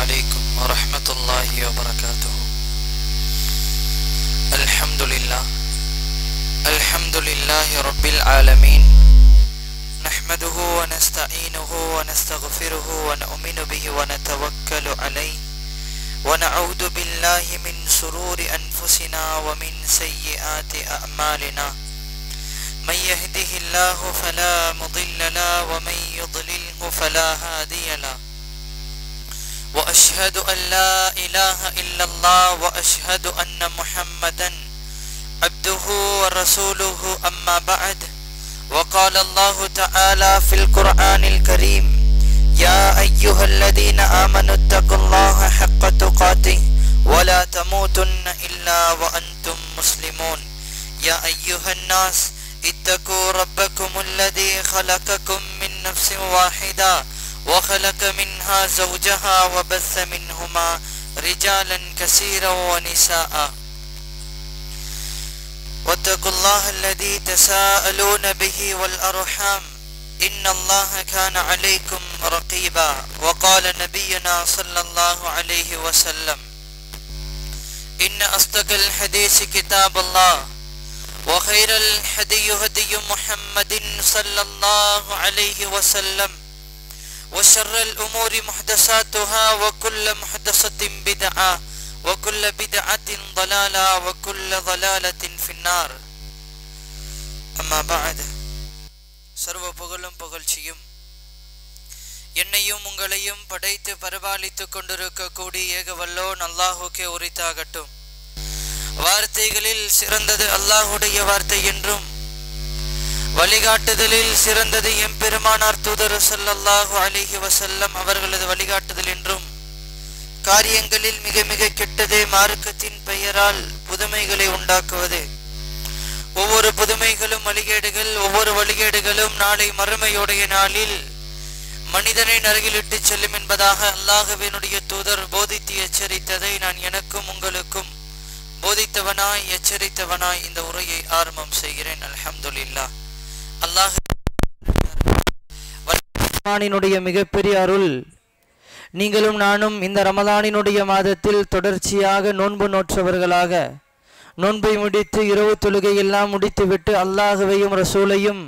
عليكم ورحمة الله وبركاته. الحمد لله رب العالمين، نحمده ونستعينه ونستغفره ونؤمن به ونتوكل عليه، ونعوذ بالله من شرور أنفسنا ومن سيئات أعمالنا، من يهده الله فلا مضل له ومن يضلله فلا هادي له، وأشهد أن لا إله إلا الله وأشهد أن محمدا عبده ورسوله. أما بعد، وقال الله تعالى في القرآن الكريم: يا أيها الذين آمنوا اتقوا الله حق تقاته ولا تموتن إلا وأنتم مسلمون. يا أيها الناس اتقوا ربكم الذي خلقكم من نفس واحدة وخلق منها زوجها وبث منهما رجالا كثيرا ونساء، واتقوا الله الذي تساءلون به والأرحام إن الله كان عليكم رقيبا. وقال نبينا صلى الله عليه وسلم: إن أصدق الحديث كتاب الله، وخير الهدي هدي محمد صلى الله عليه وسلم، وشر الأمور محدثاتها، وكل محدثة بدعة، وكل بدعة ضلالة، وكل ضلالة في النار. أما بعد، சர்வ புகழும் புகழ்ச்சியும் என்னையும் உங்களையும் படைத்து பரிபாலித்து கொண்டிருக்கக்கூடிய ஏகவல்லோன் அல்லாஹுக்கே உரித்தாகட்டும். வார்த்தைகளில் சிறந்தது அல்லாஹுடைய வார்த்தை என்றும், வழிகாட்டுதலில் சிறந்தது எம்பெருமானார் தூதர் ஸல்லல்லாஹு அலைஹி வஸல்லம் அவர்களது வழிகாட்டுதல் என்றும், காரியங்களில் மிக மிக கெட்டதே மார்க்கத்தின் பெயரால் புதுமைகளை உண்டாக்குவது. ஒவ்வொரு புதுமைகளும் வழிகேடுகள், ஒவ்வொரு வழிகேடுகளும் நாளை மறுமையுடைய நாளில் மனிதனை நரகிலிட்டு செல்லும் என்பதாக அல்லாஹ்வினுடைய தூதர் போதித்து எச்சரித்ததை நான் எனக்கும் உங்களுக்கும் போதித்தவனாய் எச்சரித்தவனாய் இந்த உரையை ஆரம்பம் செய்கிறேன். அல்ஹம்துலில்லாஹ். அல்லாஹ்வினுடைய மிகப்பெரிய அருள், நீங்களும் நானும் இந்த ரமதானினுடைய மாதத்தில் தொடர்ச்சியாக நோன்பு நோற்றவர்களாக நோன்பை முடித்து இரவு தொழுகை எல்லாம் முடித்துவிட்டு அல்லாஹுவையும் ரசூலையும்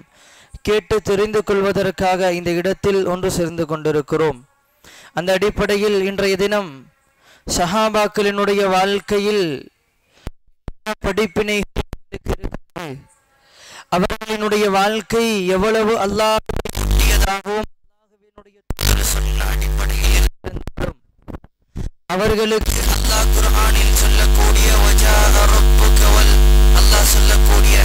கேட்டு தெரிந்து கொள்வதற்காக இந்த இடத்தில் ஒன்று சேர்ந்து கொண்டிருக்கிறோம். அந்த அடிப்படையில் இன்றைய தினம் சஹாபாக்களினுடைய வாழ்க்கையில் படிப்பினை, அவர்களினுடைய வாழ்க்கை எவ்வளவு அல்லாஹ்வுடையதாகவும் அடிப்படையில் அவர்களுக்கு அல்லாஹ் குர்ஆனில் சொல்லக்கூடிய அல்லாஹ் சொல்லக்கூடிய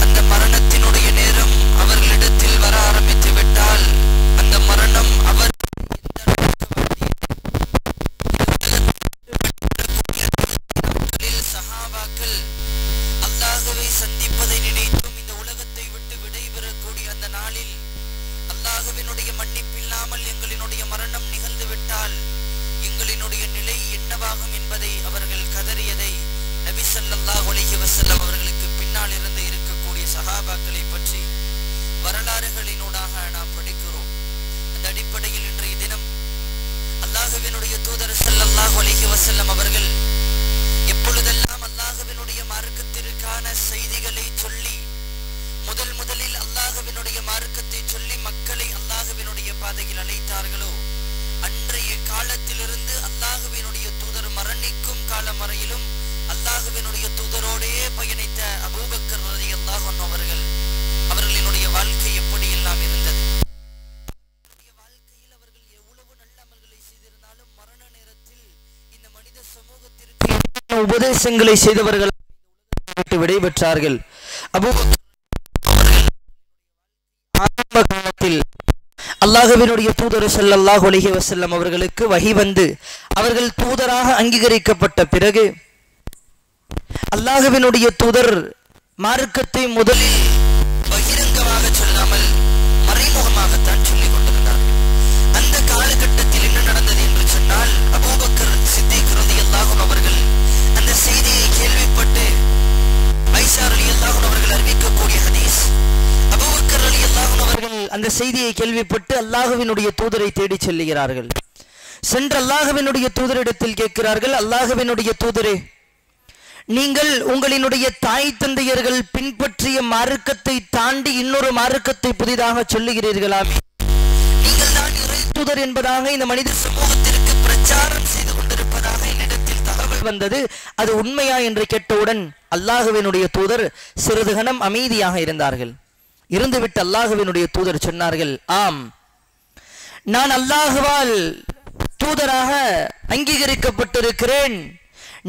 அந்த மரணத்தினுடைய நேரம் அவர்களிடத்தில் வர ஆரம்பித்து விட்டால், அந்த மரணம் அவர் சஹாபாக்கள் அல்லாஹ்வை சந்திப்பதை நினைத்தும் இந்த உலகத்தை விட்டு விடைபெறக்கூடிய அந்த நாளில் அல்லாஹ்வினுடைய மன்னிப்பில்லாமல் எங்களினுடைய மரணம் நிகழ்ந்து விட்டால் எங்களினுடைய நிலை என்னவாகும் என்பதை அவர்கள் கதறியதை நபி ஸல்லல்லாஹு அலைஹி வஸல்லம் அவர்களுக்கு பின்னால் இருந்து இருக்கக்கூடிய சஹாபாக்களை பற்றி வரலாறுகளினூடாக நாம் படிக்கிறோம். அந்த அடிப்படையில் இன்றைய தினம் அல்லாஹ்வினுடைய தூதர் ஸல்லல்லாஹு அலைஹி வஸல்லம் அவர்கள் எப்பொழுதெல்லாம் அல்லாஹ்வினுடைய மார்க்கத்திற்கான செய்திகளை சொல்லி முதலில் அல்லாஹ்வினுடைய மார்க்கத்தை சொல்லி மக்களை அல்லாஹ்வினுடைய பாதையில் அழைத்தார்களோ, அன்றைய காலத்திலிருந்து அல்லாஹ்வினுடைய தூதர் மரணிக்கும் காலம் வரையிலும் அல்லாஹ்வினுடைய தூதரோடே பயணித்த அபூபக்கர் ரலியல்லாஹு அன்ஹு அவர்களினுடைய வாழ்க்கை எப்படி எல்லாம் இருந்தது. வாழ்க்கையில் அவர்கள் எவ்வளவு நல்ல அமல்களை செய்திருந்தாலும் மரண நேரத்தில் இந்த மனித சமூகத்திற்கு உபதேசங்களை செய்தவர்கள் விட்டு விடைபெற்றார்கள். அபூபக்கர் ஆரம்ப காலத்தில் அல்லாஹ்வினுடைய தூதர் ஸல்லல்லாஹு அலைஹி வஸல்லம் அவர்களுக்கு வஹி வந்து அவர்கள் தூதராக அங்கீகரிக்கப்பட்ட பிறகு அல்லாஹ்வினுடைய தூதர் மார்க்கத்தை முதலில் பகிரங்கமாக சொல்லாமல் மறைமுகமாகத்தான் சொல்லிக் கொண்டிருந்தார்கள். அந்த காலகட்டத்தில் என்ன நடந்தது என்று சொன்னால், அபூபக்கர் சித்திக் ரலியல்லாஹு அன்ஹு அவர்கள் அந்த செய்தியை கேள்விப்பட்டு ஆயிஷா ரலியல்லாஹு அன்ஹா அவர்கள் அறிவிக்கக்கூடிய ஹதீஸ், அபூபக்கர் ரலியல்லாஹு அன்ஹு அவர்கள் அந்த செய்தியை கேள்விப்பட்டு அல்லாஹ்வினுடைய தூதரை தேடி செல்கிறார்கள். சென்ற அல்லாஹ்வினுடைய தூதரிடத்தில் கேட்கிறார்கள், அல்லாஹ்வினுடைய தூதரே, நீங்கள் உங்களினுடைய தாய் தந்தையர்கள் பின்பற்றிய மார்க்கத்தை தாண்டி இன்னொரு மார்க்கத்தை புதிதாக சொல்லுகிறீர்களாமே, நீங்கள் தான் இறை தூதர் என்பதாக இந்த மனித சமூகத்திற்கு பிரச்சாரம் செய்து கொண்டிருப்பதாக என்னிடத்தில் தகவல் வந்தது, அது உண்மையா என்று கேட்டவுடன் அல்லாஹ்வினுடைய தூதர் சிறிது கணம் அமைதியாக இருந்தார்கள். இருந்துவிட்டு அல்லாஹ்வினுடைய தூதர் சொன்னார்கள், ஆம், நான் அல்லாஹ்வால் தூதராக அங்கீகரிக்கப்பட்டிருக்கிறேன்.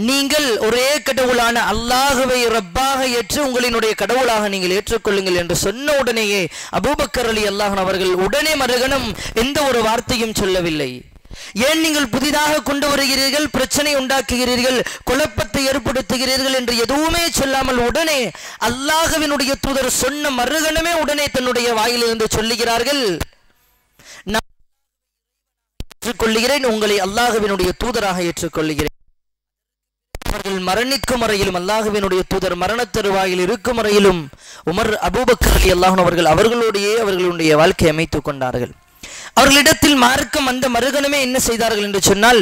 நீங்கள் ஒரே கடவுளான அல்லாஹுவை ரப்பாக ஏற்று உங்களினுடைய கடவுளாக நீங்கள் ஏற்றுக்கொள்ளுங்கள் என்று சொன்ன உடனேயே அபூபக்கர் ரலியல்லாஹு அன்ஹு அவர்கள் உடனே மறுகணம் எந்த ஒரு வார்த்தையும் சொல்லவில்லை. ஏன் நீங்கள் புதிதாக கொண்டு வருகிறீர்கள், பிரச்சனை உண்டாக்குகிறீர்கள், குழப்பத்தை ஏற்படுத்துகிறீர்கள் என்று எதுவுமே சொல்லாமல் உடனே அல்லாஹ்வினுடைய தூதர் சொன்ன மறுகணமே உடனே தன்னுடைய வாயிலிருந்து சொல்லுகிறார்கள், நான் ஏற்றுக்கொள்கிறேன், உங்களை அல்லாஹ்வினுடைய தூதராக ஏற்றுக்கொள்கிறேன். அவர்கள் மரணிக்கும் வரையிலும், அல்லாஹ்வினுடைய தூதர் மரண தருவாயில் இருக்கும் வரையிலும் உமர் அபூபக்கர் ரலியல்லாஹு அன்ஹு அவர்கள் அவர்களோடையே அவர்களுடைய வாழ்க்கை அமைத்துக் கொண்டார்கள். அவர்களிடத்தில் மார்க்கம் அந்த மறுகணமே என்ன செய்தார்கள் என்று சொன்னால்,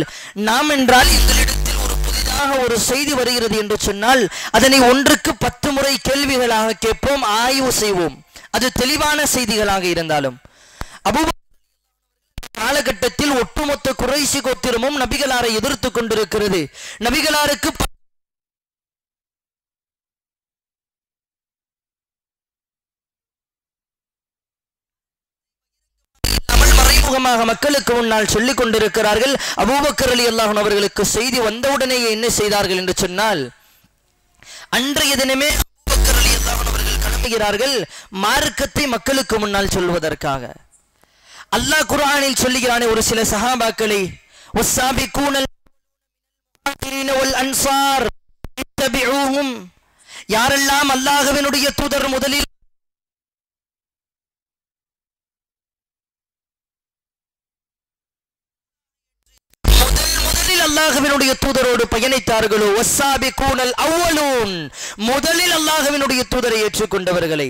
நாம் என்றால் எங்களிடத்தில் ஒரு புதிதாக ஒரு செய்தி வருகிறது என்று சொன்னால் அதனை 1க்கு 10 முறை கேள்விகளாக கேட்போம், ஆய்வு செய்வோம், அது தெளிவான செய்திகளாக இருந்தாலும். அபூபக்கர் காலகட்டத்தில் ஒட்டுமொத்த குறைஷி கோத்திரமும் நபிகளாரை எதிர்த்து கொண்டிருக்கிறது. நபிகளாருக்கு மறைமுகமாக மக்களுக்கு முன்னால் சொல்லிக் கொண்டிருக்கிறார்கள். அபூபக்கர் ரலியல்லாஹு அன்ஹு அவர்களுக்கு செய்தி வந்தவுடனே என்ன செய்தார்கள் என்று சொன்னால், அன்றைய தினமே அபூபக்கர் ரலியல்லாஹு அன்ஹு அவர்கள் கிளம்புகிறார்கள் மார்க்கத்தை மக்களுக்கு முன்னால் சொல்வதற்காக. அல்லாஹ் குர்ஆனில் சொல்லுகிறானே ஒரு சில சஹாபாக்களை, வஸ்ஸாபிகூனல் முஹாஜிரீன வல் அன்சார் இத்தபிஊஹும், யாரெல்லாம் அல்லாஹ்வினுடைய தூதர் முதலில் அல்லாஹ்வினுடைய தூதரோடு பயணித்தார்களோ, வஸ்ஸாபிகூனல் அவ்வலூன், முதலில் அல்லாஹ்வினுடைய தூதரை ஏற்றுக்கொண்டவர்களை,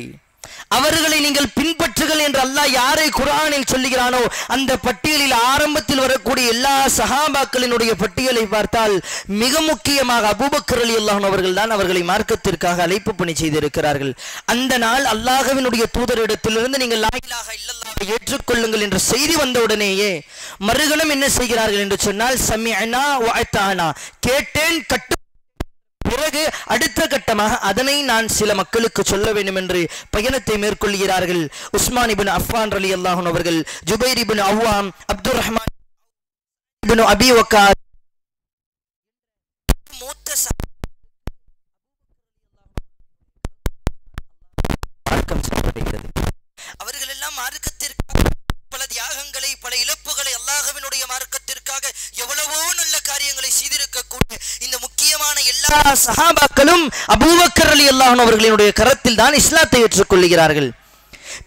அவர்களை நீங்கள் பின்பற்றுங்கள் என்று அல்லாஹ் யாரை குர்ஆனில் சொல்லுகிறானோ அந்த பட்டியலில் ஆரம்பத்தில் வரக்கூடிய எல்லா சஹாபாக்களினுடைய பட்டியலை பார்த்தால் மிக முக்கியமாக அபூபக்கர் ரலியல்லாஹு அன்ஹு அவர்கள் தான் அவர்களை மார்க்கத்திற்காக அழைப்பு பணி செய்திருக்கிறார்கள். அந்த நாள் அல்லாஹ்வினுடைய தூதரிடத்திலிருந்து நீங்கள் லா இலாஹ இல்லல்லாஹ் ஏற்றுக்கொள்ளுங்கள் என்ற செய்தி வந்தவுடனேயே மறுகணம் என்ன செய்கிறார்கள் என்று சொன்னால், சமிஅனா வ அத்தானா, கேட்டேன் கட்டு, பிறகு அடுத்த கட்டமாக அதனை நான் சில மக்களுக்கு சொல்ல வேண்டும் என்று பயணத்தை மேற்கொள்கிறார்கள். உஸ்மான் இப்னு அஃபான் ரலியல்லாஹு அன்ஹு அவர்கள், ஜுபைர் இப்னு அவ்வாம், அப்துர் ரஹ்மான் இப்னு அபி வக்காஸ் மூத்த மார்க்கம் சொல்லப்படுகிறது. அவர்கள் எல்லாம் மார்க்கத்திற்காக பல தியாகங்களை, பல இழப்புகளை, அல்லாஹ்வினுடைய மார்க்கத்திற்காக எவ்வளவோ நல்ல காரியங்களை செய்திருக்கக்கூடிய இந்த முக்கியமான எல்லா சஹாபாக்களும் அபூபக்கர் ரலியல்லாஹு அன்ஹு அவர்களினுடைய கரத்தில் தான் இஸ்லாத்தை ஏற்றுக்கொள்கிறார்கள்.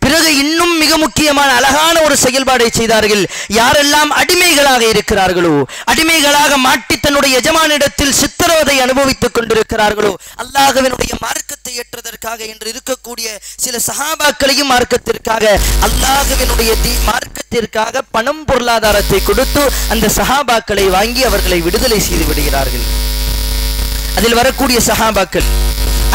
பிறகு இன்னும் மிக முக்கியமான அழகான ஒரு செயல்பாடை செய்தார்கள். யாரெல்லாம் அடிமைகளாக இருக்கிறார்களோ, அடிமைகளாக மாட்டி தன்னுடைய எஜமானிடத்தில் சித்திரவதை அனுபவித்துக் கொண்டிருக்கிறார்களோ, அல்லாஹ்வினுடைய மார்க்கத்தை ஏற்றதற்காக என்று இருக்கக்கூடிய சில சஹாபாக்களையும் மார்க்கத்திற்காக, அல்லாஹ்வினுடைய மார்க்கத்திற்காக பணம் பொருளாதாரத்தை கொடுத்து அந்த சஹாபாக்களை வாங்கி அவர்களை விடுதலை செய்து விடுகிறார்கள். அதில் வரக்கூடிய சஹாபாக்கள்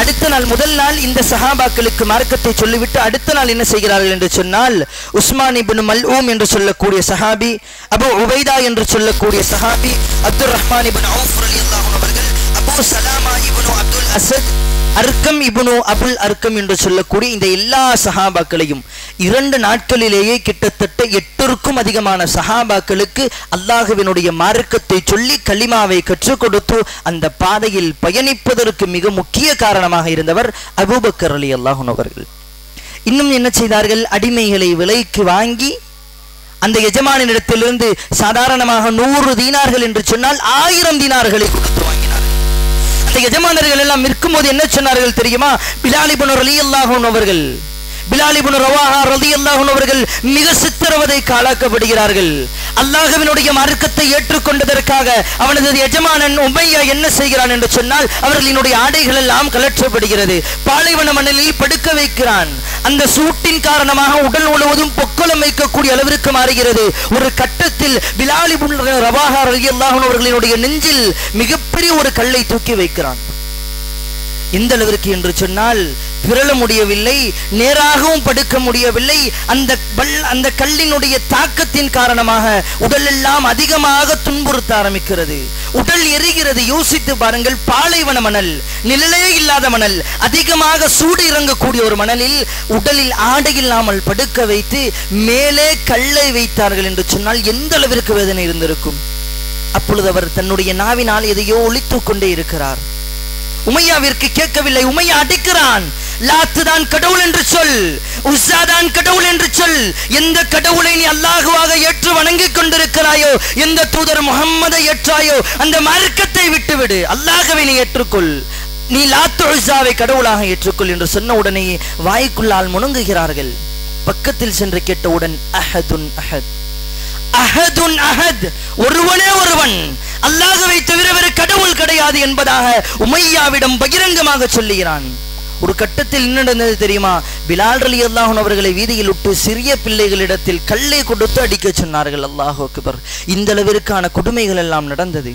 அடுத்த நாள், முதல் நாள் இந்த சஹாபாக்களுக்கு மார்க்கத்தை சொல்லிவிட்டு அடுத்த நாள் என்ன செய்கிறார்கள் என்று சொன்னால், உஸ்மான் இப்னு மல்ஊம் என்று சொல்லக்கூடிய சஹாபி, அபு உபைதா என்று சொல்லக்கூடிய சஹாபி, அப்துர் ரஹ்மான் இப்னு அவுஃப் ரலியல்லாஹு அன்ஹு அவர்கள், அபு சலாமா இப்னு அப்துல் அஸத், அர்க்கம் இப்னு அபுல் அர்க்கம் என்று சொல்லக்கூடிய இந்த எல்லா சஹாபாக்களையும் 2 நாட்களிலேயே கிட்டத்தட்ட 8க்கும் அதிகமான சஹாபாக்களுக்கு அல்லாஹ்வினுடைய மார்க்கத்தை சொல்லி கலிமாவை கற்றுக் கொடுத்து அந்த பாதையில் பயணிப்பதற்கு மிக முக்கிய காரணமாக இருந்தவர் அபூபக்கர் ரலியல்லாஹு அன்ஹு அவர்கள். இன்னும் என்ன செய்தார்கள், அடிமைகளை விலைக்கு வாங்கி அந்த எஜமானிடத்திலிருந்து சாதாரணமாக 100 தீனார்கள் என்று சொன்னால் 1000 தீனார்களை கொடுத்து வாங்கினார்கள். அந்த எஜமானர்கள் எல்லாம் விற்கும் போது என்ன சொன்னார்கள் தெரியுமா, பிலால் இப்னு ரலியல்லாஹு அன்ஹு அவர்கள் பிலால் இப்னு ரவாஹா ரலியல்லாஹு அன்ஹு அவர்கள் மிக சித்திரவதைக்கு ஆளாக்கப்படுகிறார்கள். அல்லாஹ்வினுடைய மார்க்கத்தை ஏற்றுக்கொண்டதற்காக அவனது எஜமானன் உமையா என்ன செய்கிறான் என்று சொன்னால் அவர்களினுடைய ஆடைகள் எல்லாம் கலற்றப்படுகிறது. பாலைவன மணலில் படுக்க வைக்கிறான். அந்த சூட்டின் காரணமாக உடல் முழுவதும் பொக்கலம் வைக்கக்கூடிய அளவிற்கு மாறுகிறது. ஒரு கட்டத்தில் பிலால் இப்னு ரவாஹா ரலியல்லாஹு அன்ஹு அவர்களினுடைய நெஞ்சில் மிகப்பெரிய ஒரு கல்லை தூக்கி வைக்கிறான். எந்த அளவிற்கு என்று சொன்னால் பிறழ முடியவில்லை, நேராகவும் படுக்க முடியவில்லை. அந்த கல்லினுடைய தாக்கத்தின் காரணமாக உடல் எல்லாம் அதிகமாக துன்புறுத்த ஆரம்பிக்கிறது. உடல் எரிகிறது. யோசித்து பாருங்கள், பாலைவன மணல், நிழலே இல்லாத மணல், அதிகமாக சூடு இறங்கக்கூடிய ஒரு மணலில் உடலில் ஆடை இல்லாமல் படுக்க வைத்து மேலே கல்லை வைத்தார்கள் என்று சொன்னால் எந்த அளவிற்கு வேதனை இருந்திருக்கும். அப்பொழுது அவர் தன்னுடைய நாவினால் எதையோ ஒலித்துக் கொண்டே இருக்கிறார். உமையாவிற்கு கேட்கவில்லை. உமையா அடிக்கிறான். லாத்து தான் கடவுள் என்று சொல், உஸ்ஸா தான் கடவுள் என்று சொல். எந்த கடவுளை நீ அல்லாஹ்வாக ஏற்று வணங்கிக் கொண்டிருக்கிறாயோ, எந்த தூதர் முஹம்மதை ஏற்றாயோ அந்த மார்க்கத்தை விட்டுவிடு, அல்லாஹ்வை நீ ஏற்றுக்கொள், நீ லாத்து உஸ்ஸாவை கடவுளாக ஏற்றுக்கொள் என்று சொன்ன உடனே வாய்க்குள்ளால் முணங்குகிறார்கள். பக்கத்தில் சென்று கேட்டவுடன் அஹதுன் அஹத், அஹதுன் அஹத், ஒருவனே ஒருவன், அல்லாஹ்வை தவிர வேறு கடவுள் கிடையாது என்பதாக உமையாவிடம் பகிரங்கமாக சொல்லுகிறான். ஒரு கட்டத்தில் என்ன நடந்தது தெரியுமா? பிலால் ரலியல்லாஹு அன்ஹு அவர்களை வீதியில் விட்டு சிறிய பிள்ளைகளிடத்தில் கல்லை கொடுத்து அடிக்க சொன்னார்கள். அல்லாஹு அக்பர். இந்த அளவிற்கான கொடுமைகள் எல்லாம் நடந்தது.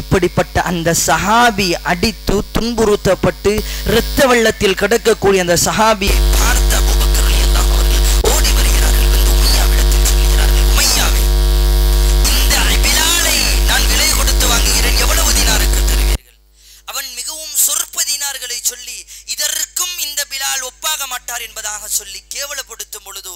இப்படிப்பட்ட அந்த சஹாபி அடித்து துன்புறுத்தப்பட்டு இரத்த வெள்ளத்தில் கிடக்கக்கூடிய அந்த சஹாபியை பார்த்த அபூபக்கர் ரலியல்லாஹு அவர்கள் ஓடி வருகிறார்கள். வந்து உமையாவிடத்தில் சொல்கிறார்கள், உமையாவே, இந்த பிலாலை நான் விலை கொடுத்து வாங்குகிறேன், எவ்வளவு தீனாருக்கு தருவீர்கள்? அவன் மிகவும் சொற்ப தீனார்களை சொல்லி இதற்கும் இந்த பிலால் ஒப்பாக மாட்டார் என்பதாக சொல்லி கேவலப்படுத்தும் பொழுது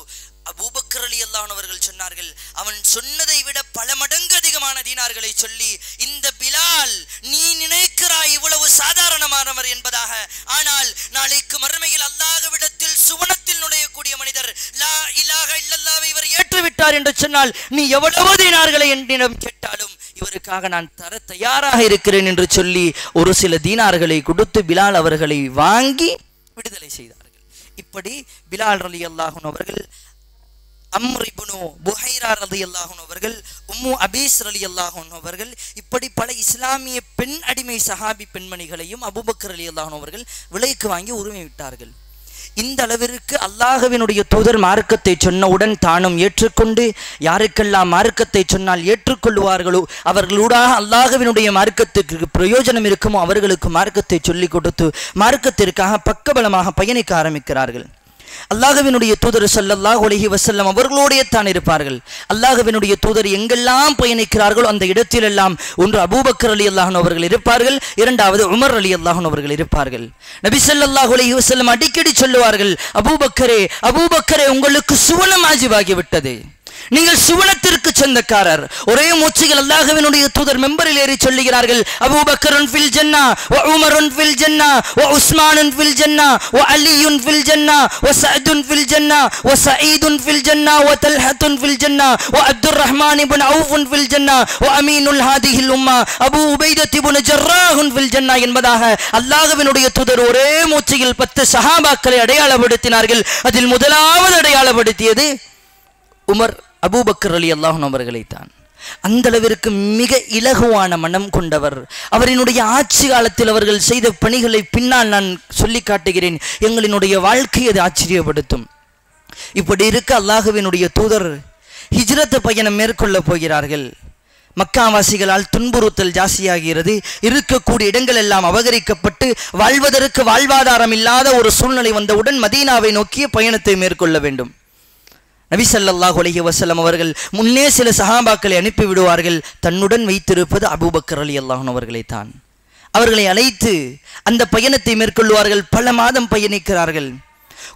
அபூபக்கர் ரலியல்லாஹு அன்ஹு அவர்கள் சொன்னார்கள், அவன் சொன்னதை விட பல மடங்கு அதிகமான தீனார்களை சொல்லி, இந்த பிலால் நீ நினைக்கிறாய் இவ்வளவு சாதாரணமானவர் என்பதாக, ஆனால் நாளைக்கு மறுமையில் அல்லாஹ்விடத்தில் சுவனத்தில் நுழையக்கூடிய மனிதர் லா இலாஹ இல்லல்லாஹ்வை இவர் ஏற்றுவிட்டார் என்று சொன்னால் நீ எவ்வளவு தீனார்களை என்னிடம் கேட்டாலும் இவருக்காக நான் தர தயாராக இருக்கிறேன் என்று சொல்லி ஒரு சில தீனார்களை கொடுத்து பிலால் அவர்களை வாங்கி விடுதலை செய்தார்கள். இப்படி பிலால் ரலியல்லாஹு அன்ஹு அவர்கள், அம்ர் இப்னு புஹைரா ரலியல்லாஹு அன்ஹு அவர்கள், உம்மு அபீஸ் ரலியல்லாஹு அன்ஹு அவர்கள், இப்படி பல இஸ்லாமிய பெண் அடிமை சஹாபி பெண்மணிகளையும் அபூபக்கர் ரலியல்லாஹு அன்ஹு அவர்கள் விலைக்கு வாங்கி உரிமை விட்டார்கள். இந்த அளவிற்கு அல்லாஹ்வினுடைய தூதர் மார்க்கத்தை சொன்னவுடன் தானும் ஏற்றுக்கொண்டு, யாருக்கெல்லாம் மார்க்கத்தை சொன்னால் ஏற்றுக்கொள்வார்களோ அவர்களூடாக அல்லாஹ்வினுடைய மார்க்கத்துக்கு பிரயோஜனம் இருக்குமோ அவர்களுக்கு மார்க்கத்தை சொல்லிக் கொடுத்து மார்க்கத்திற்காக பக்கபலமாக பயணிக்க ஆரம்பிக்கிறார்கள். அல்லாஹ்வினுடைய தூதர் ஸல்லல்லாஹு அலைஹி வஸல்லம் அவர்களோடே தான் இருப்பார்கள். அல்லாஹ்வினுடைய தூதர் எங்கெல்லாம் பயணிக்கிறார்களோ அந்த இடத்திலெல்லாம் ஒன்று அபூபக்கர் ரலியல்லாஹு அன்ஹு அவர்கள் இருப்பார்கள், இரண்டாவது உமர் ரலியல்லாஹு அன்ஹு அவர்கள் இருப்பார்கள். நபி ஸல்லல்லாஹு அலைஹி வஸல்லம் அடிக்கடி சொல்லுவார்கள், அபூபக்கரே அபூபக்கரே, உங்களுக்கு சுவனம் வாஜிபாகி விட்டது, நீங்கள் சுவனத்திற்கு சொந்தக்காரர். ஒரே மூச்சில் அல்லாஹ்வினுடைய தூதர் மெம்பரில் ஏறி சொல்லுகிறார்கள், அபூபக்கருன் ஃபில் ஜன்னா வ உமருன் ஃபில் ஜன்னா வ உஸ்மானுன் ஃபில் ஜன்னா வ அலியுன் ஃபில் ஜன்னா வ சஅதுன் ஃபில் ஜன்னா வ சயீதுன் ஃபில் ஜன்னா வ தல்ஹத்துன் ஃபில் ஜன்னா வ அப்துர் ரஹ்மான் இப்னு அவுஃப் ஃபில் ஜன்னா வ அமீனுல் ஹாதிஹில் உம்மா அபூ உபைதா இப்னு ஜர்ராஹ் ஃபில் ஜன்னா என்பதாக அல்லாஹ்வினுடைய தூதர் ஒரே மூச்சில் 10 சஹாபாக்களை அடையாளப்படுத்தினார்கள். அதில் முதலாவது அடையாளப்படுத்தியது உமர் அபூபக்கர் ரலியல்லாஹு அன்ஹு அவர்களைத்தான். அந்த அளவிற்கு மிக இலகுவான மனம் கொண்டவர். அவரினுடைய ஆட்சி காலத்தில் அவர்கள் செய்த பணிகளை பின்னால் நான் சொல்லி காட்டுகிறேன். எங்களினுடைய வாழ்க்கையை அது ஆச்சரியப்படுத்தும். இப்படி இருக்க அல்லாஹ்வினுடைய தூதர் ஹிஜ்ரத் பயணம் மேற்கொள்ள போகிறார்கள். மக்காவாசிகளால் துன்புறுத்தல் ஜாஸ்தியாகிறது. இருக்கக்கூடிய இடங்கள் எல்லாம் அபகரிக்கப்பட்டு வாழ்வதற்கு வாழ்வாதாரம் இல்லாத ஒரு சூழ்நிலை வந்தவுடன் மதீனாவை நோக்கிய பயணத்தை மேற்கொள்ள வேண்டும். நபி ஸல்லல்லாஹு அலைஹி வஸல்லம் அவர்கள் முன்னே சில சஹாபாக்களை அனுப்பி விடுவார்கள். தன்னுடன் வைத்திருப்பது அபூபக்கர் ரலியல்லாஹு அன்ஹு அவர்களைத்தான். அவர்களை அழைத்து அந்த பயணத்தை மேற்கொள்வார்கள். பல மாதம் பயணிக்கிறார்கள்.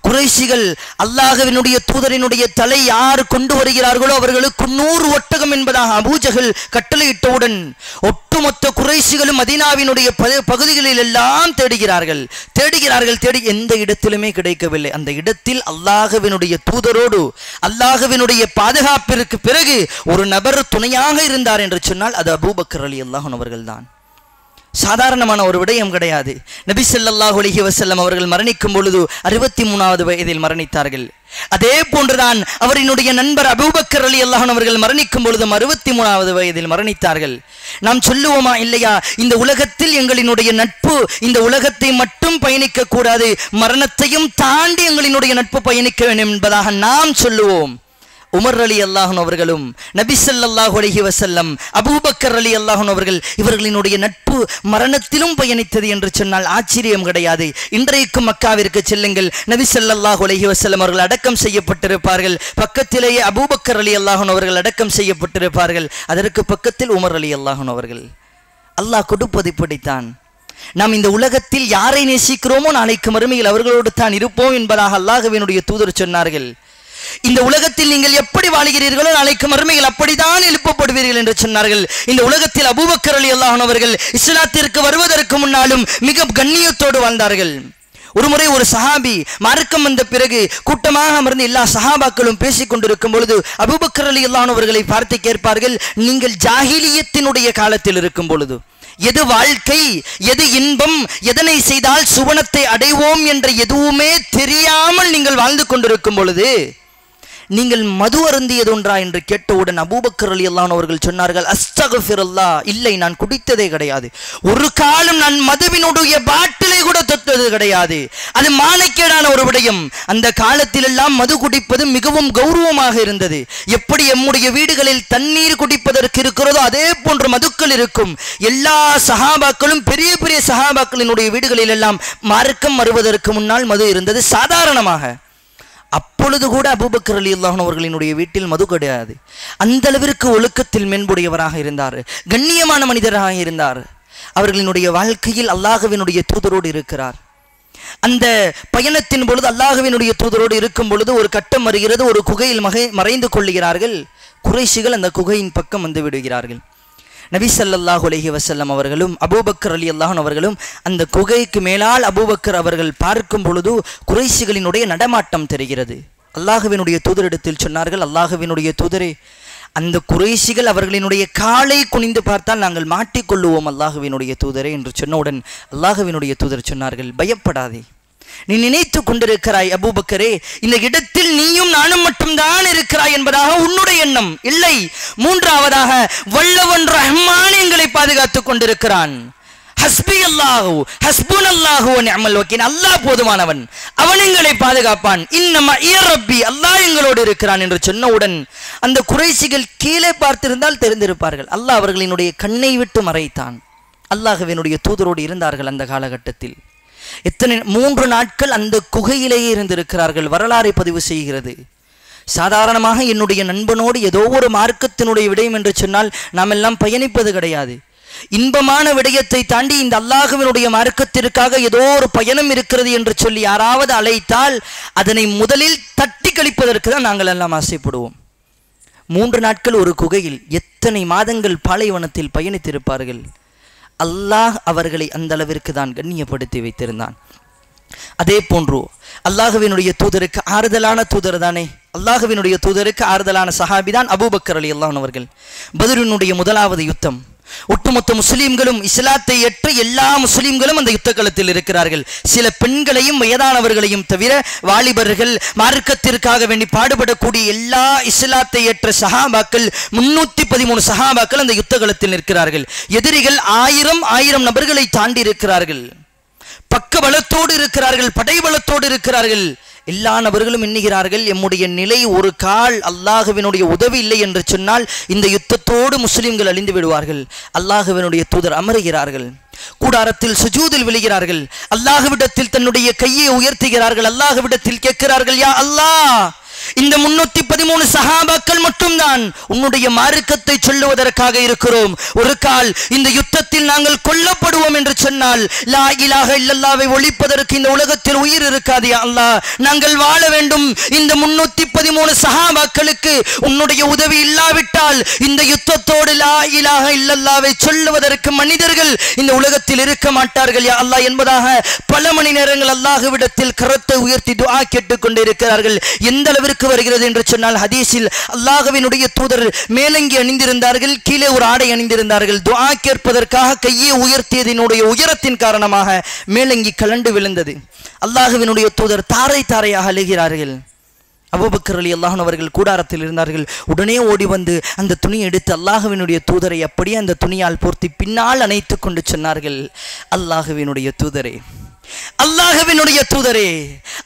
குறைஷிகள் அல்லாஹ்வினுடைய தூதரினுடைய தலை யார் கொண்டு வருகிறார்களோ அவர்களுக்கு 100 ஒட்டகம் என்பதாக அபூஜஹல் கட்டளையிட்டவுடன் ஒட்டுமொத்த குறைஷிகளும் மதீனாவினுடைய பகுதிகளில் எல்லாம் தேடுகிறார்கள். தேடி எந்த இடத்திலுமே கிடைக்கவில்லை. அந்த இடத்தில் அல்லாஹ்வினுடைய தூதரோடு அல்லாஹ்வினுடைய பாதுகாப்பிற்கு பிறகு ஒரு நபர் துணையாக இருந்தார் என்று சொன்னால் அது அபூபக்கர் ரலியல்லாஹு அன்ஹு அவர்கள்தான். சாதாரணமான ஒரு விடயம் கிடையாது. நபி ஸல்லல்லாஹு அலைஹி வஸல்லம் அவர்கள் மரணிக்கும் பொழுது 63வது வயதில் மரணித்தார்கள். அதே போன்றுதான் அவரினுடைய நண்பர் அபூபக்கர் ரலியல்லாஹு அன்ஹு அவர்கள் மரணிக்கும் பொழுதும் 63வது வயதில் மரணித்தார்கள். நாம் சொல்லுவோமா இல்லையா, இந்த உலகத்தில் எங்களினுடைய நட்பு இந்த உலகத்தை மட்டும் பயணிக்க கூடாது, மரணத்தையும் தாண்டி எங்களினுடைய நட்பு பயணிக்க வேண்டும் என்பதாக நாம் சொல்லுவோம். உமர் ரலியல்லாஹு அன்ஹு அவர்களும் நபி ஸல்லல்லாஹு அலைஹி வஸல்லம் அபூபக்கர் ரலியல்லாஹு அன்ஹு அவர்கள் இவர்களினுடைய நட்பு மரணத்திலும் பயணித்தது என்று சொன்னால் ஆச்சரியம் கிடையாது. இன்றைக்கும் மக்காவிற்கு செல்லுங்கள், நபி ஸல்லல்லாஹு அலைஹி வஸல்லம் அவர்கள் அடக்கம் செய்யப்பட்டிருப்பார்கள், பக்கத்திலேயே அபூபக்கர் ரலியல்லாஹு அன்ஹு அவர்கள் அடக்கம் செய்யப்பட்டிருப்பார்கள், அதற்கு பக்கத்தில் உமர் ரலியல்லாஹு அன்ஹு அவர்கள். அல்லாஹ் கொடுப்பது இப்படித்தான். நாம் இந்த உலகத்தில் யாரை நேசிக்கிறோமோ நாளைக்கு மறுமையில் அவர்களோடு தான் இருப்போம் என்பதாக அல்லாஹ்வினுடைய தூதர் சொன்னார்கள். இந்த உலகத்தில் நீங்கள் எப்படி வாழ்கிறீர்களோ நாளைக்கு மறுமையில் அப்படித்தான் எழுப்பப்படுவீர்கள் என்று சொன்னார்கள். இந்த உலகத்தில் அபூபக்கர் ரலியல்லாஹு அன்ஹு அவர்கள் இஸ்லாத்திற்கு வருவதற்கு முன்னாலும் மிக கண்ணியத்தோடு வாழ்ந்தார்கள். ஒருமுறை ஒரு சஹாபி மார்க்கம் வந்த பிறகு கூட்டமாக அமர்ந்து எல்லா சஹாபாக்களும் பேசிக் கொண்டிருக்கும் பொழுது அபூபக்கர் ரலியல்லாஹு அன்ஹு அவர்களை பார்த்து கேட்பார்கள், நீங்கள் ஜாஹிலியத்தினுடைய காலத்தில் இருக்கும் பொழுது எது வாழ்க்கை, எது இன்பம், எதனை செய்தால் சுவனத்தை அடைவோம் என்ற எதுவுமே தெரியாமல் நீங்கள் வாழ்ந்து கொண்டிருக்கும் பொழுது நீங்கள் மது அருந்தியது ஒன்றா என்று கேட்டவுடன் அபூபக்கர் ரலியல்லாஹு அன்ஹு அவர்கள் சொன்னார்கள், அஸ்தக்ஃபிருல்லாஹ், இல்லை நான் குடித்ததே கிடையாது, ஒரு காலம் நான் மதுவினுடைய பாட்டிலை கூட தொட்டது கிடையாது, அது மானக்கேடான ஒரு விடயம். அந்த காலத்தில் எல்லாம் மது குடிப்பது மிகவும் கௌரவமாக இருந்தது. எப்படி நம்முடைய வீடுகளில் தண்ணீர் குடிப்பதற்கு இருக்கிறதோ அதே போன்று மதுக்கள் இருக்கும். எல்லா சஹாபாக்களும் பெரிய பெரிய சஹாபாக்களினுடைய வீடுகளில் எல்லாம் மார்க்கம் வருவதற்கு முன்னால் மது இருந்தது சாதாரணமாக. அப்பொழுது கூட அபூபக்கர் ரலியல்லாஹு அன்ஹு அவர்களினுடைய வீட்டில் மது கிடையாது. அந்த அளவிற்கு ஒழுக்கத்தில் மேம்புடையவராக இருந்தார், கண்ணியமான மனிதராக இருந்தார். அவர்களினுடைய வாழ்க்கையில் அல்லாஹ்வினுடைய தூதரோடு இருக்கிறார். அந்த பயணத்தின் பொழுது அல்லாஹ்வினுடைய தூதரோடு இருக்கும் பொழுது ஒரு கட்டம் வருகிறது, ஒரு குகையில் மறைந்து கொள்ளுகிறார்கள். குறைஷிகள் அந்த குகையின் பக்கம் வந்து விடுகிறார்கள். நபி ஸல்லல்லாஹு அலைஹி வஸல்லம் அவர்களும் அபூபக்கர் ரலியல்லாஹு அன்ஹு அவர்களும் அந்த குகைக்கு மேலால் அபூபக்கர் அவர்கள் பார்க்கும் பொழுது குறைஷிகளினுடைய நடமாட்டம் தெரிகிறது. அல்லாஹ்வினுடைய தூதரிடத்தில் சொன்னார்கள், அல்லாஹ்வினுடைய தூதரே, அந்த குறைஷிகள் அவர்களினுடைய காலை குனிந்து பார்த்தால் நாங்கள் மாட்டிக்கொள்ளுவோம் அல்லாஹ்வினுடைய தூதரே என்று சொன்னவுடன் அல்லாஹ்வினுடைய தூதர் சொன்னார்கள், பயப்படாதே, நீ நினைத்து கொண்டிருக்கிறாய் அபூபக்கரே, இந்த இடத்தில் நீயும் நானும் மட்டும்தான் இருக்கிறாய் என்பதாக உன்னுடைய எண்ணம் இல்லை. மூன்றாவதாக வல்லவன் ரஹ்மான் எங்களை பாதுகாத்துக் கொண்டிருக்கிறான். ஹஸ்பி அல்லாஹு ஹஸ்புனல்லாஹு வ நிஅமல் வக்கீல், அல்லாஹ் போதுமானவன், அவன் எங்களை பாதுகாப்பான். இன்னமா இய ரப்பி, அல்லாஹ் எங்களோடு இருக்கிறான் என்று சொன்னவுடன் அந்த குறைஷிகள் கீழே பார்த்திருந்தால் தெரிந்திருப்பார்கள். அல்லாஹ் அவர்களினுடைய கண்ணை விட்டு மறைத்தான். அல்லாஹ்வினுடைய தூதரோடு இருந்தார்கள். அந்த காலகட்டத்தில் எத்தனை 3 நாட்கள் அந்த குகையிலேயே இருந்திருக்கிறார்கள். வரலாறை பதிவு செய்கிறது. சாதாரணமாக என்னுடைய நண்பனோடு ஏதோ ஒரு மார்க்கத்தினுடைய விடயம் என்று சொன்னால் நாம் எல்லாம் பயணிப்பது கிடையாது. இன்பமான விடயத்தை தாண்டி இந்த அல்லாஹ்வினுடைய மார்க்கத்திற்காக ஏதோ ஒரு பயணம் இருக்கிறது என்று சொல்லி யாராவது அழைத்தால் அதனை முதலில் தட்டி கழிப்பதற்கு தான் நாங்கள் எல்லாம் ஆசைப்படுவோம். 3 நாட்கள் ஒரு குகையில் எத்தனை மாதங்கள் பாலைவனத்தில் பயணித்திருப்பார்கள். அல்லாஹ் அவர்களை அந்த அளவிற்கு தான் கண்ணியப்படுத்தி வைத்திருந்தான். அதே போன்று அல்லாஹ்வினுடைய தூதருக்கு ஆறுதலான தூதர் தானே, அல்லாஹ்வினுடைய தூதருக்கு ஆறுதலான சஹாபி தான் அபூபக்கர் ரலியல்லாஹு அன்ஹு அவர்கள். பத்ரினுடைய முதலாவது யுத்தம், ஒட்டுமொத்த முஸ்லிம்களும் இஸ்லாத்தை ஏற்ற எல்லா முஸ்லிம்களும் அந்த யுத்த களத்தில் இருக்கிறார்கள். சில பெண்களையும் வயதானவர்களையும் தவிர வாலிபர்கள், மார்க்கத்திற்காக வேண்டி பாடுபடக்கூடிய எல்லா இஸ்லாத்தை ஏற்ற சஹாபாக்கள் 313 சஹாபாக்கள் அந்த யுத்த களத்தில் நிற்கிறார்கள். எதிரிகள் 1000 நபர்களை தாண்டி இருக்கிறார்கள். பக்க பலத்தோடு இருக்கிறார்கள், படைபலத்தோடு இருக்கிறார்கள். எல்லா நபர்களும் எண்ணுகிறார்கள், எம்முடைய நிலை ஒரு கால் அல்லாஹ்வினுடைய உதவி இல்லை என்று சொன்னால் இந்த யுத்தத்தோடு முஸ்லிம்கள் அழிந்து விடுவார்கள். அல்லாஹ்வினுடைய தூதர் அமருகிறார்கள், கூடாரத்தில் சுஜூதில் விழுகிறார்கள், அல்லாஹ்விடத்தில் தன்னுடைய கையை உயர்த்துகிறார்கள், அல்லாஹ்விடத்தில் கேட்கிறார்கள், யா அல்லாஹ், இந்த 313 சஹாபாக்கள் மட்டும்தான் உன்னுடைய மார்க்கத்தை சொல்லுவதற்காக இருக்கிறோம். ஒரு கால் இந்த யுத்தத்தில் நாங்கள் கொல்லப்படுவோம் என்று சொன்னால் லா இலாஹ இல்லல்லாஹ்வை ஒழிப்பதற்கு இந்த உலகத்தில் உயிர் இருக்காது. யா அல்லாஹ், நாங்கள் வாழ வேண்டும். இந்த 313 சஹாபாக்களுக்கு உன்னுடைய உதவி இல்லாவிட்டால் இந்த யுத்தத்தோடு லா இலாஹ இல்லல்லாஹ்வை சொல்லுவதற்கு மனிதர்கள் இந்த உலகத்தில் இருக்க மாட்டார்கள் யா அல்லாஹ் என்பதாக பல மணி நேரங்கள் அல்லாஹ்விடத்தில் கரத்தை உயர்த்தி துஆ கேட்டுக் கொண்டிருக்கிறார்கள். எந்த அளவிற்கு அளவிற்கு வருகிறது என்று சொன்னால் ஹதீஸில் அல்லாஹ்வினுடைய தூதர் மேலங்கி அணிந்திருந்தார்கள், கீழே ஒரு ஆடை அணிந்திருந்தார்கள். துஆ கேட்பதற்காக கையை உயர்த்தியதினுடைய உயரத்தின் காரணமாக மேலங்கி கலண்டு விழுந்தது. அல்லாஹ்வினுடைய தூதர் தாரை தாரையாக அழுகிறார்கள். அபூபக்கர் ரலியல்லாஹு அன்ஹு அவர்கள் கூடாரத்தில் இருந்தார்கள். உடனே ஓடி வந்து அந்த துணியை எடுத்து அல்லாஹ்வினுடைய தூதரை அப்படியே அந்த துணியால் போர்த்தி பின்னால் அணைத்து கொண்டு சொன்னார்கள், அல்லாஹ்வினுடைய தூதரே, அல்லாஹ்வினுடைய தூதரே,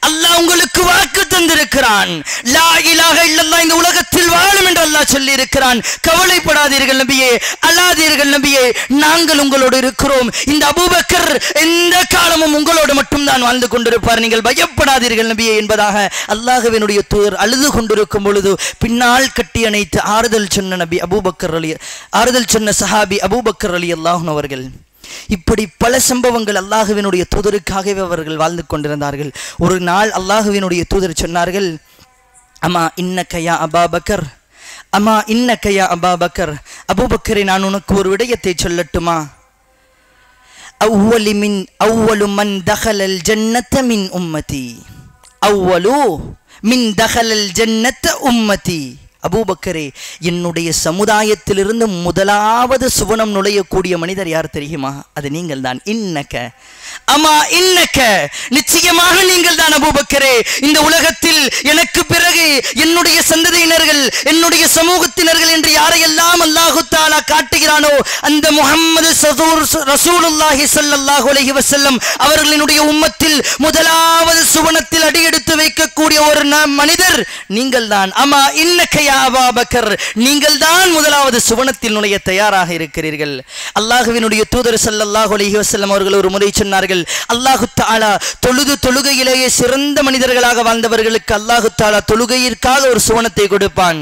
அல்லாஹ் உங்களுக்கு வாக்கு தந்திருக்கிறான், லா இலாஹ இல்லல்லாஹ் இந்த உலகத்தில் வாழும் என்று அல்லாஹ் சொல்லி இருக்கிறான். கவலைப்படாதீர்கள் நபியே, அழாதீர்கள் நபியே, நாங்கள் உங்களோடு இருக்கிறோம். இந்த அபூபக்கர் எந்த காலமும் உங்களோடு மட்டும்தான் வாழ்ந்து கொண்டிருப்பார், நீங்கள் பயப்படாதீர்கள் நபியே என்பதாக அல்லாஹ்வினுடைய தூதர் அழுது கொண்டிருக்கும் பொழுது பின்னால் கட்டி அணைத்து ஆறுதல் சொன்ன நபி அபூபக்கர் ஆறுதல் சொன்ன சஹாபி அபூபக்கர் ரலியல்லாஹு அன்ஹு அவர்கள். இப்படி பல சம்பவங்கள் அல்லாஹ்வினுடைய தூதருக்காகவே அவர்கள் வாழ்ந்து கொண்டிருந்தார்கள். ஒரு நாள் அல்லாஹ்வினுடைய தூதர் சொன்னார்கள், அம்மா இன்னக யா அபூபக்கர், அம்மா இன்னக யா அபூபக்கர், அபூபக்கரே நான் உனக்கு ஒரு விடயத்தை சொல்லட்டுமா? அவ்வலு மன் தகலல் ஜன்னத மின் உம்மதி, அவ்வலு மின் தகலல் ஜன்னத உம்மதி. அபூபக்கரே, என்னுடைய சமுதாயத்திலிருந்து முதலாவது சுவனம் நுழையக்கூடிய மனிதர் யார் தெரியுமா? அது நீங்கள் தான். இன்னக்க அம்மா இன்னக்க, நிச்சயமாக நீங்கள் தான் அபூபக்கரே. இந்த உலகத்தில் எனக்கு பிறகு என்னுடைய சந்ததியினர்கள், என்னுடைய சமூகத்தினர்கள் என்று யாரையெல்லாம் அல்லாஹு தஆலா காட்டுகிறானோ அந்த முஹம்மது ரசூலுல்லாஹி ஸல்லல்லாஹு அலைஹி வஸல்லம் அவர்களினுடைய உம்மத்தில் முதலாவது சுவனத்தில் அடியெடுத்து வைக்கக்கூடிய ஒரு மனிதர் நீங்கள் தான். அம்மா இன்னக்க யா அபூபக்கர், நீங்கள் தான் முதலாவது சுவனத்தில் நுழைய தயாராக இருக்கிறீர்கள். அல்லாஹ்வினுடைய தூதர் ஸல்லல்லாஹு அலைஹி வஸல்லம் அவர்கள் ஒரு முறை சொன்னார்கள், அல்லாஹு தஆலா தொழுகையிலேயே சிறந்த மனிதர்களாக வாழ்ந்தவர்களுக்கு அல்லாஹு தஆலா தொழுகையிற்காக ஒரு சுவனத்தை கொடுப்பான்.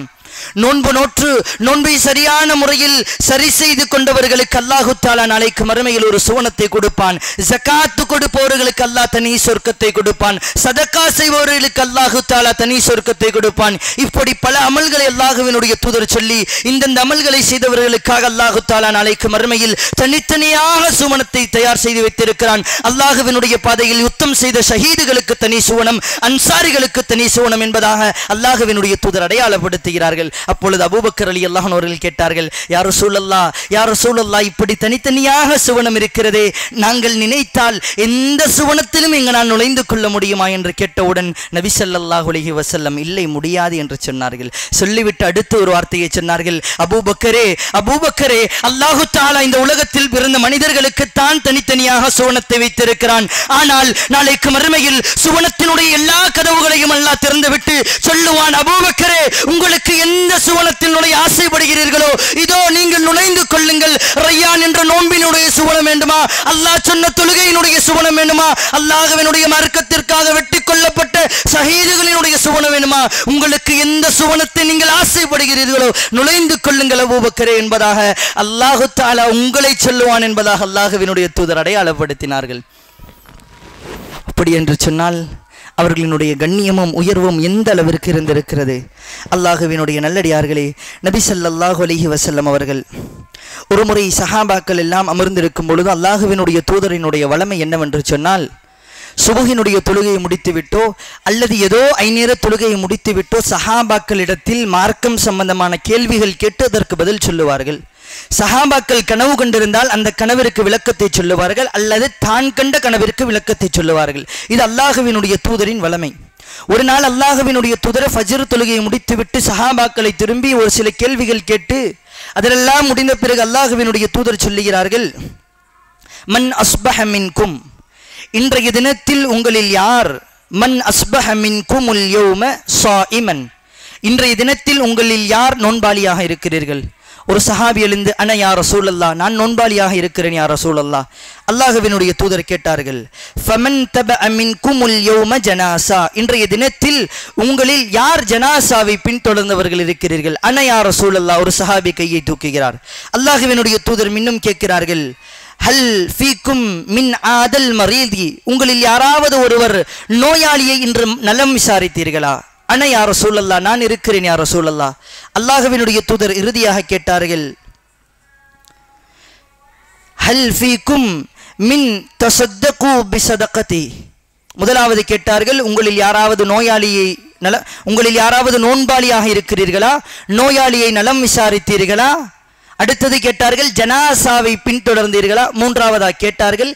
நோன்பு நோற்று நோன்பை சரியான முறையில் சரி செய்து கொண்டவர்களுக்கு அல்லாஹு தஆலா நாளைக்கு மறுமையில் ஒரு சுவனத்தை கொடுப்பான். ஜகாத் கொடுப்பவர்களுக்கு அல்லாஹ் தனி சொர்க்கத்தை கொடுப்பான். சதகா செய்பவர்களுக்கு அல்லாஹு தஆலா தனி சொர்க்கத்தை கொடுப்பான். இப்படி பல அமல்களை அல்லாஹ்வினுடைய தூதர் சொல்லி இந்தந்த அமல்களை செய்தவர்களுக்காக அல்லாஹு தஆலா நாளைக்கு மறுமையில் தனித்தனியாக சுவனத்தை தயார் செய்து வைத்திருக்கிறான். அல்லாஹ்வினுடைய பாதையில் யுத்தம் செய்த ஷஹீதுகளுக்கு தனி சுவனம், அன்சாரிகளுக்கு தனி சுவனம் என்பதாக அல்லாஹ்வினுடைய தூதர் அடையாளப்படுத்துகிறார்கள். அப்பொழுது அபூபக்கர் ரலியல்லாஹு அன்ஹு அவர்கள் கேட்டார்கள், யா ரசூலல்லாஹ், யா ரசூலல்லாஹ், இப்படி தனித்தனியாக சுவனம் இருக்கிறதே, நாங்கள் நினைத்தால் எந்த சுவனத்திலும் நான் நுழைந்து கொள்ள முடியுமா என்று கேட்டவுடன் நபி ஸல்லல்லாஹு அலைஹி வஸல்லம் இல்லை, முடியாது என்று சொன்னார்கள். சொல்லிவிட்டு அடுத்து ஒரு வார்த்தையை சொன்னார்கள், அபூபக்கரே, அபூபக்கரே, அல்லாஹு தஆலா இந்த உலகத்தில் பிறந்த மனிதர்களுக்கு தான் தனித்தனியாக சுவனத்தை வைத்திருக்கிறான். ஆனால் நாளைக்கு மறுமையில் சுவனத்தினுடைய எல்லா கதவுகளையும் அல்லாஹ் திறந்துவிட்டு சொல்லுவான், அபூபக்கரே, உங்களுக்கு எந்த சுவனத்தில் நுழைய ஆசைப்படுகிறீர்களோ இதோ நீங்கள் நுழைந்து கொள்ளுங்கள். ரய்யான் என்ற நோன்பினுடைய சுவனம் வேண்டுமா? அல்லாஹ் சொன்ன தொழுகையினுடைய சுவனம் வேண்டுமா? அல்லாஹ்வினுடைய மார்க்கத்திற்காக வெட்டி கொல்லப்பட்ட ஷஹீதுகளினுடைய சுவனம் வேண்டுமா? உங்களுக்கு எந்த சுவனத்தை நீங்கள் ஆசைப்படுகிறீர்களோ நுழைந்து கொள்ளுங்கள் அபூபக்கரே என்பதாக அல்லாஹு தஆலா உங்களை சொல்லுவான் என்பதாக அல்லாஹ்வினுடைய தூதர் அடையாளப்படுத்தினார்கள். அப்படி என்று சொன்னால் அவர்களினுடைய கண்ணியமும் உயர்வும் எந்த அளவிற்கு இருந்திருக்கிறது. அல்லாஹ்வினுடைய நல்லடியார்களே, நபி ஸல்லல்லாஹு அலைஹி வஸல்லம் அவர்கள் ஒரு முறை சஹாபாக்கள் எல்லாம் அமர்ந்திருக்கும் பொழுது அல்லாஹ்வினுடைய தூதரினுடைய வளமை என்னவென்று சொன்னால், சுபஹினுடைய தொழுகையை முடித்துவிட்டோ அல்லது ஏதோ ஐநேர தொழுகையை முடித்துவிட்டோ சஹாபாக்களிடத்தில் மார்க்கம் சம்பந்தமான கேள்விகள் கேட்டு அதற்கு பதில் சொல்லுவார்கள். சஹாபாக்கள் கனவு கண்டிருந்தால் அந்த கனவிற்கு விளக்கத்தை சொல்லுவார்கள், அல்லது தான் கண்ட கனவிற்கு விளக்கத்தை சொல்லுவார்கள். இது அல்லாஹ்வினுடைய தூதரின் வளமை. ஒரு நாள் அல்லாஹ்வினுடைய தூதர் ஃபஜ்ர் தொழுகையை முடித்துவிட்டு சஹாபாக்களை திரும்பி ஒரு சில கேள்விகள் கேட்டு அதெல்லாம் முடிந்த பிறகு அல்லாஹ்வினுடைய தூதர் சொல்லுகிறார்கள், மன் அஸ்பஹ மின்கும், இன்றைய தினத்தில் உங்களில் யார், மன் அஸ்பஹ மின்குமுல் யௌம ஸாயிமன், இன்றைய தினத்தில் உங்களில் யார் நோன்பாளியாக இருக்கிறீர்கள்? ஒரு சஹாபி எழுந்து, அன யா ரசூலல்லாஹ், நான் நோன்பாளியாக இருக்கிறேன் யா ரசூலல்லாஹ். அல்லாஹ்வினுடைய தூதர் கேட்டார்கள், ஃபமன் தபஅ மின்குமுல் யௌம ஜனாஸா, இன்றைய தினத்தில் உங்களில் யார் ஜனாஸாவை பின்தொடர்ந்தவர்கள் இருக்கிறீர்கள்? அன யா ரசூலல்லாஹ். ஒரு சஹாபி கையை தூக்குகிறார். அல்லாஹ்வினுடைய தூதர் இன்னும் கேட்கிறார்கள், ஹல் ஃபீக்கும் மின் ஆதல் மரீதி, உங்களில் யாராவது ஒருவர் நோயாளியை இன்று நலம் விசாரித்தீர்களா? அன யா ரசூலல்லாஹ், நான் இருக்கிறேன் யா ரசூலல்லாஹ். அல்லாஹ்வினுடைய தூதர் இறுதியாக கேட்டார்கள், ஹல் ஃபீக்கும் மின் தஸத்தகு பிஸதகதி, முதலாவது கேட்டார்கள், உங்களில் யாராவது நோன்பாளியாக இருக்கிறீர்களா? நோயாளியை நலம் விசாரித்தீர்களா? அடுத்தது கேட்டார்கள், ஜனாசாவை பின்தொடர்ந்தீர்களா? மூன்றாவதாக கேட்டார்கள்,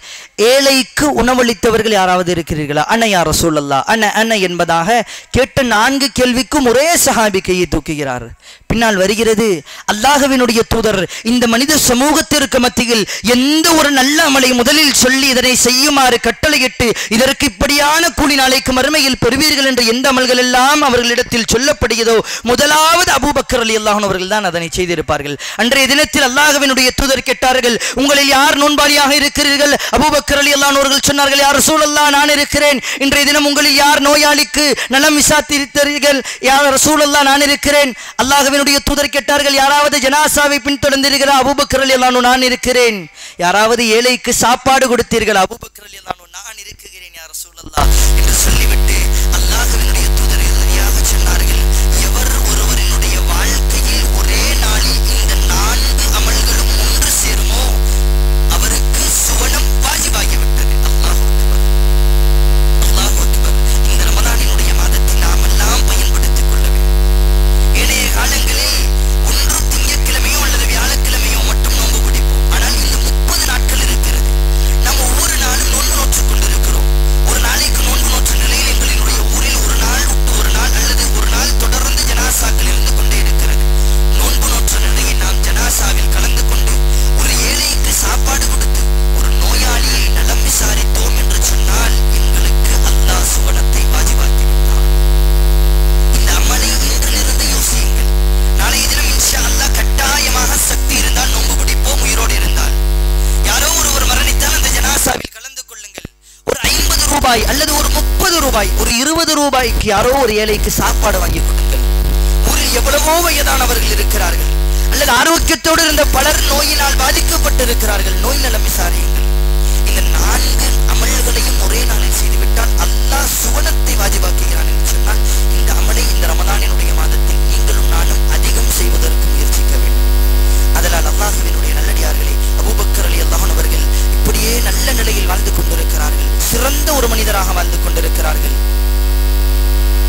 ஏழைக்கு உணவளித்தவர்கள் யாராவது இருக்கிறீர்களா? அன்ன யா ரசூலல்லாஹ், அன்ன என்பதாக கேட்ட 4 கேள்விக்கும் ஒரே சஹாபி கையை தூக்குகிறார். பின்னால் வருகிறது, அல்லாஹ்வினுடைய தூதர் இந்த மனித சமூகத்திற்கு மத்தியில் எந்த ஒரு நல்ல அமலை முதலில் சொல்லி இதனை செய்யுமாறு கட்டளையிட்டு இதற்கு இப்படியான கூலி நாளைக்கு மறுமையில் பெறுவீர்கள் என்று எந்த அமல்கள் எல்லாம் அவர்களிடத்தில் சொல்லப்படுகிறதோ முதலாவது அபூபக்கர் ரலியல்லாஹு அன்ஹு அவர்கள் தான் அதனை செய்திருப்பார்கள். அன்றைய தினத்தில் அல்லாஹ்வினுடைய தூதர் கேட்டார்கள், உங்களில் யார் நோன்பாளியாக இருக்கிறீர்கள்? அபூபக்கர் ரலியல்லாஹு அன்ஹு அவர்கள் சொன்னார்கள், யா ரசூலல்லாஹ், நான் இருக்கிறேன். இன்றைய தினம் உங்களில் யார் நோயாளிக்கு நலம் விசாரித்தீர்கள்? யா ரசூலல்லாஹ், நான் இருக்கிறேன். அல்லாஹ்வினுடைய தூதர் கேட்டார்கள், யாராவது ஜனாசாவை பின்தொடர்ந்தீர்களா? அபூபக்கர் ரலியல்லாஹு அன்ஹு, நான் இருக்கிறேன். யாராவது ஏழைக்கு சாப்பாடு கொடுத்தீர்கள்? அபூபக்கர் ரலியல்லாஹு அன்ஹு, நான் இருக்கிறேன் யா ரசூலல்லாஹ் என்று சொல்லிவிட்டு அல்லாஹ்வினுடைய தூதர் இறுதியாக சொன்னார்கள், எவர் ஒருவரினுடைய வாழ்க்கையில் ஒரே நாளில் இந்த 4 அமல்களும் ஒன்று சேருமோ அவருக்கு சுவனம் வாஜிபாகிவிட்டது. அல்லாஹ் அக்பர், அல்லாஹ் அக்பர். இந்த ரமலானினுடைய மாதத்தை நாம் எல்லாம் பயன்படுத்திக் கொள்ள வேண்டும். ஏனைய காலங்களில் ஒன்று திங்கட்கிழமையோ அல்லது வியாழக்கிழமையோ மட்டும் நோன்பு பிடிப்போம். ஆனால் இந்த 30 நாட்கள் இருக்கிறது. நாம் ஒவ்வொரு நாளும் நோன்பு நோற்றுக் கொண்டிருக்கிறோம். ஒரு நாளைக்கு நோன்பு நோற்ற நிலையில் எங்களினுடைய ஊரில் ஒரு நாள் விட்டு ஒரு நாள் அல்லது ஒரு நாள் தொடர்ந்து ஜனாசாக்கள் இருந்து கொண்டே இருக்கிறது. நோன்பு நோற்ற நிலையில் நாம் ஜனாசாவில் கலந்து கொண்டு ஒரு ஏழைக்கு சாப்பாடு கொடுத்து ஒரு நோயாளியை நலம் விசாரித்தோம் என்று சொன்னால் எங்களுக்கு அல்லாஹ் சுவனத்தை வாஜிபாக்கி விட்டான். இந்த அமலை இன்றிலிருந்து யோசியுங்கள். நாளைய தினம் இன்ஷா அல்லாஹ் கட்டாயமாக சக்தி இருந்தால் நோன்பு பிடிப்போம். உயிரோடு இருந்தால் யாரோ ஒருவர் மரணித்தால் அந்த ஜனாசாவில் கலந்து கொள்ளுங்கள். ஒரு 50 ரூபாய் அல்லது ஒரு 30 ரூபாய், ஒரு 20 ரூபாய்க்கு யாரோ ஒரு ஏழைக்கு சாப்பாடு வாங்கி கொடுங்கள். ஊரில் எவ்வளவோ வயதானவர்கள் இருக்கிறார்கள் அல்லது ஆரோக்கியத்தோடு இருந்த பலர் நோயினால் பாதிக்கப்பட்டிருக்கிறார்கள். நோய் நலம் விசாரியுங்கள். இந்த 4 அமல்களையும் ஒரே நாளில் செய்துவிட்டால் அல்லாஹ் சுவனத்தை வாஜிபாக்குகிறான் என்று சொன்னால் இந்த அமலை இந்த ரமலானினுடைய மாதத்தில் நீங்களும் நானும் அதிகம் செய்வதற்கு முயற்சிக்க வேண்டும். அதனால் அல்லாஹ்வினுடைய நல்லடியார்களே, அபூபக்கர் ரலியல்லாஹு அன்ஹு அவர்கள் இப்படியே நல்ல நிலையில் வாழ்ந்து கொண்டிருக்கிறார்கள். சிறந்த ஒரு மனிதராக வாழ்ந்து கொண்டிருக்கிறார்கள்.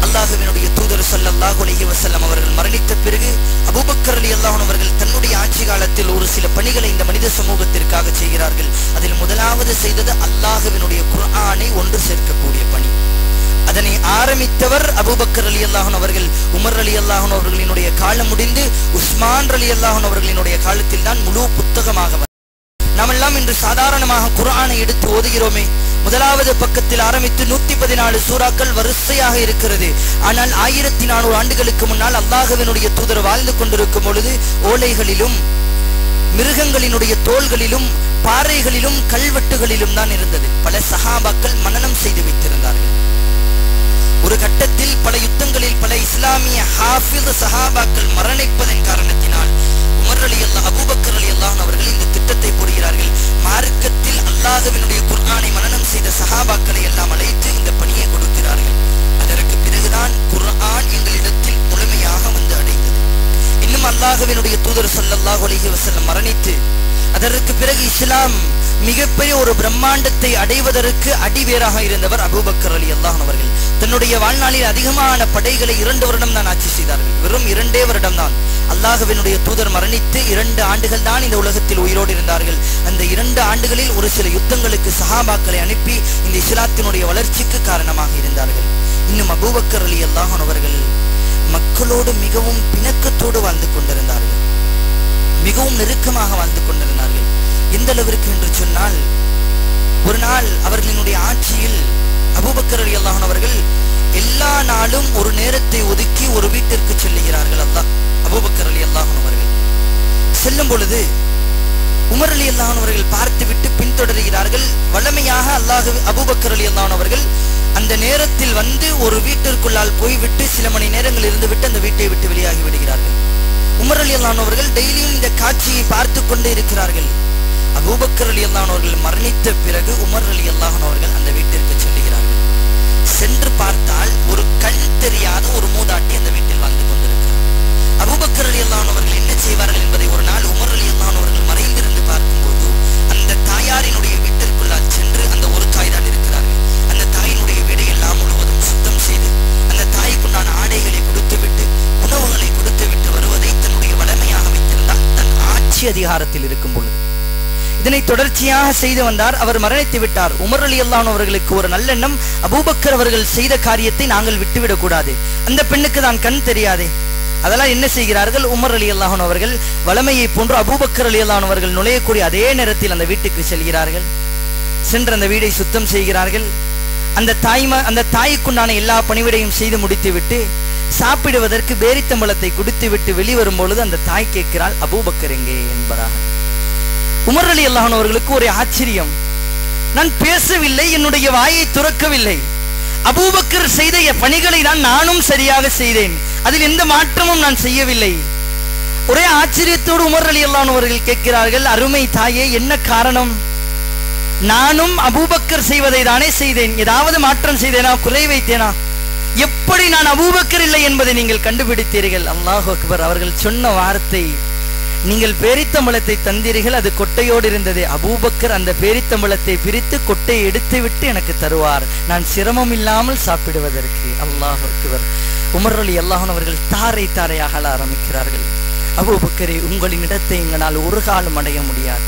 அல்லாஹ்வினுடைய தூதர் ஸல்லல்லாஹு அலைஹி வஸல்லம் அவர்கள் மரணித்த பிறகு அபூபக்கர் ரலியல்லாஹு அன்ஹு அவர்கள் தன்னுடைய ஆட்சி காலத்தில் ஒரு சில பணிகளை இந்த மனித சமூகத்திற்காக செய்கிறார்கள். அதில் முதலாவது செய்தது அல்லாஹ்வினுடைய குர்ஆனை ஒன்று சேர்க்கக்கூடிய பணி. அதனை ஆரம்பித்தவர் அபூபக்கர் ரலியல்லாஹு அன்ஹு அவர்கள். உமர் ரலியல்லாஹு அன்ஹு அவர்களினுடைய காலம் முடிந்து உஸ்மான் ரலியல்லாஹு அன்ஹு அவர்களினுடைய காலத்தில் தான் முழு புத்தகமாக நாமெல்லாம் இன்று சாதாரணமாக குர்ஆனை எடுத்து ஓதுகிறோமே. முதலாவது பக்கத்தில் ஆரம்பித்து 114 சூறாக்கள் வரிசையாக இருக்கிறது. ஆனால் 1400 ஆண்டுகளுக்கு முன்னால் அல்லாஹ்வினுடைய தூதர் வாழ்ந்து கொண்டிருக்கும் பொழுது ஓலைகளிலும் மிருகங்களினுடைய தோள்களிலும் பாறைகளிலும் கல்வெட்டுகளிலும் தான் இருந்தது. பல சஹாபாக்கள் மனனம் செய்து வைத்திருந்தார்கள். ஒரு கட்டத்தில் பல யுத்தங்களில் பல இஸ்லாமிய ஹாஃபிஸ் சஹாபாக்கள் மரணிப்பதன் காரணத்தினால் உமர் ரலியல்லாஹு அபூபக்கர் ரலியல்லாஹு அவர்கள் இந்த திட்டத்தை போடுகிறார்கள். மார்க்கத்தில் அல்லாஹ்வினுடைய குர்ஆனை மனனம் செய்த சஹாபாக்களை எல்லாம் அழைத்து இந்த பணியை கொடுக்கிறார்கள். அதற்கு பிறகுதான் குர்ஆன் எங்களிடத்தில் முழுமையாக வந்து அடைந்தது. இன்னும் அல்லாஹ்வினுடைய தூதர் ஸல்லல்லாஹு அலைஹி வஸல்லம் மரணித்து அதற்கு பிறகு இஸ்லாம் மிகப்பெரிய ஒரு பிரம்மாண்டத்தை அடைவதற்கு அடிவேராக இருந்தவர் அபூபக்கர் ரலியல்லாஹு அவர்கள். தன்னுடைய வாழ்நாளில் அதிகமான படைகளை 2 வருடம் தான் ஆட்சி செய்தார்கள். வெறும் 2 வருடம் தான். அல்லாஹ்வினுடைய தூதர் மரணித்து 2 ஆண்டுகள் தான் இந்த உலகத்தில் உயிரோடு இருந்தார்கள். அந்த 2 ஆண்டுகளில் ஒரு சில யுத்தங்களுக்கு சஹாபாக்களை அனுப்பி இந்த இஸ்லாத்தினுடைய வளர்ச்சிக்கு காரணமாக இருந்தார்கள். இன்னும் அபூபக்கர் ரலியல்லாஹு அவர்கள் மக்களோடு மிகவும் பிணக்கத்தோடு வாழ்ந்து கொண்டிருந்தார்கள். மிகவும் நெருக்கமாக வாழ்ந்து கொண்டிருந்தார்கள். எந்த அளவிற்கு என்று சொன்னால், ஒரு நாள் அவர்களினுடைய ஆட்சியில் அபூபக்கர் ரலியல்லாஹு அவர்கள் எல்லா நாளும் ஒரு நேரத்தை ஒதுக்கி ஒரு வீட்டிற்கு செல்லுகிறார்கள். அபூபக்கர் ரலியல்லாஹு அவர்கள் செல்லும் பொழுது உமர் ரலியல்லாஹு அவர்கள் பார்த்துவிட்டு பின்தொடர்கிறார்கள். வழமையாக அபூபக்கர் ரலியல்லாஹு அவர்கள் அந்த நேரத்தில் வந்து ஒரு வீட்டிற்குள்ளால் போய்விட்டு சில மணி நேரங்கள் இருந்து விட்டு அந்த வீட்டை விட்டு வெளியாகி விடுகிறார்கள். உமர் ரலியல்லாஹு அவர்கள் டெய்லியும் இந்த காட்சியை பார்த்து கொண்டே இருக்கிறார்கள். அபூபக்கர் ரலியல்லாஹு அவர்கள் மரணித்த பிறகு உமர் ரலியல்லாஹு அவர்கள் அந்த வீட்டிற்கு செல்கிறார்கள். சென்று பார்த்தால் ஒரு கண் தெரியாத ஒரு மூதாட்டி அந்த வீட்டில் வாழ்ந்து கொண்டிருக்கிறார். அபூபக்கர் ரலியல்லாஹு அவர்கள் என்ன செய்வார்கள் என்பதை ஒரு நாள் உமர் ரலியல்லாஹு அவர்கள் மறைந்திருந்து பார்க்கும்போது அந்த தாயாரினுடைய வீட்டிற்குள்ளால் சென்று, அந்த ஒரு தாய் தான் இருக்கிறார்கள், அந்த தாயினுடைய அதிகாரத்தில் இருக்கும் பொழுது இதனை தொடர்ச்சியாக செய்து வந்தார். அவர் மரணித்து விட்டார். உமர் ரலியல்லாஹு அன்ஹு அவர்களுக்கு ஒரு நல்லெண்ணம், அபூபக்கர் அவர்கள் செய்த காரியத்தை நாங்கள் விட்டுவிடக் கூடாது, அந்த பெண்ணுக்கு தான் கண் தெரியாதே. அதெல்லாம் என்ன செய்கிறார்கள், உமர் ரலியல்லாஹு அன்ஹு அவர்கள் வளமையை போன்று அபூபக்கர் ரலியல்லாஹு அன்ஹு அவர்கள் நுழையக்கூடிய அதே நேரத்தில் அந்த வீட்டுக்கு செல்கிறார்கள். சென்று அந்த வீடை சுத்தம் செய்கிறார்கள். அந்த தாய்க்குண்டான எல்லா பணிவிடையும் செய்து முடித்து விட்டு சாப்பிடுவதற்கு பேரித்தம்பளத்தை குடித்து விட்டு வெளிவரும் பொழுது அந்த தாய் கேட்கிறாள், அபூபக்கர் எங்கே என்பதாக. உமர் ரலியல்லாஹு அன்ஹு அவர்களுக்கு ஒரு ஆச்சரியம். நான் பேசவில்லை, என்னுடைய வாயை துறக்கவில்லை, அபூபக்கர் செய்த பணிகளை நானும் சரியாக செய்தேன், அதில் எந்த மாற்றமும் நான் செய்யவில்லை. ஒரே ஆச்சரியத்தோடு உமர் ரலியல்லாஹு அன்ஹு அவர்கள் கேட்கிறார்கள், அருமை தாயே, என்ன காரணம்? நானும் அபூபக்கர் செய்வதை தானே செய்தேன், ஏதாவது மாற்றம் செய்தேனா, குறை வைத்தேனா? எப்படி நான் அபூபக்கர் இல்லை என்பதை நீங்கள் கண்டுபிடித்தீர்கள்? அல்லாஹு அக்பர். அவர்கள் சொன்ன வார்த்தை, நீங்கள் பேரித்தம்பளத்தை தந்தீர்கள், அது கொட்டையோடு இருந்தது, அபூபக்கர் அந்த பேரித்தம்பளத்தை பிரித்து கொட்டையை எடுத்து விட்டு எனக்கு தருவார், நான் சிரமம் இல்லாமல் சாப்பிடுவதற்கு. அல்லாஹ் அக்பர். உமர் ரலியல்லாஹு அன்ஹு அவர்கள் தாரை தாரையாக ஆரம்பிக்கிறார்கள். அபூபக்கரே, உங்களின் இடத்தை எங்களால் ஒரு காலம் அடைய முடியாது.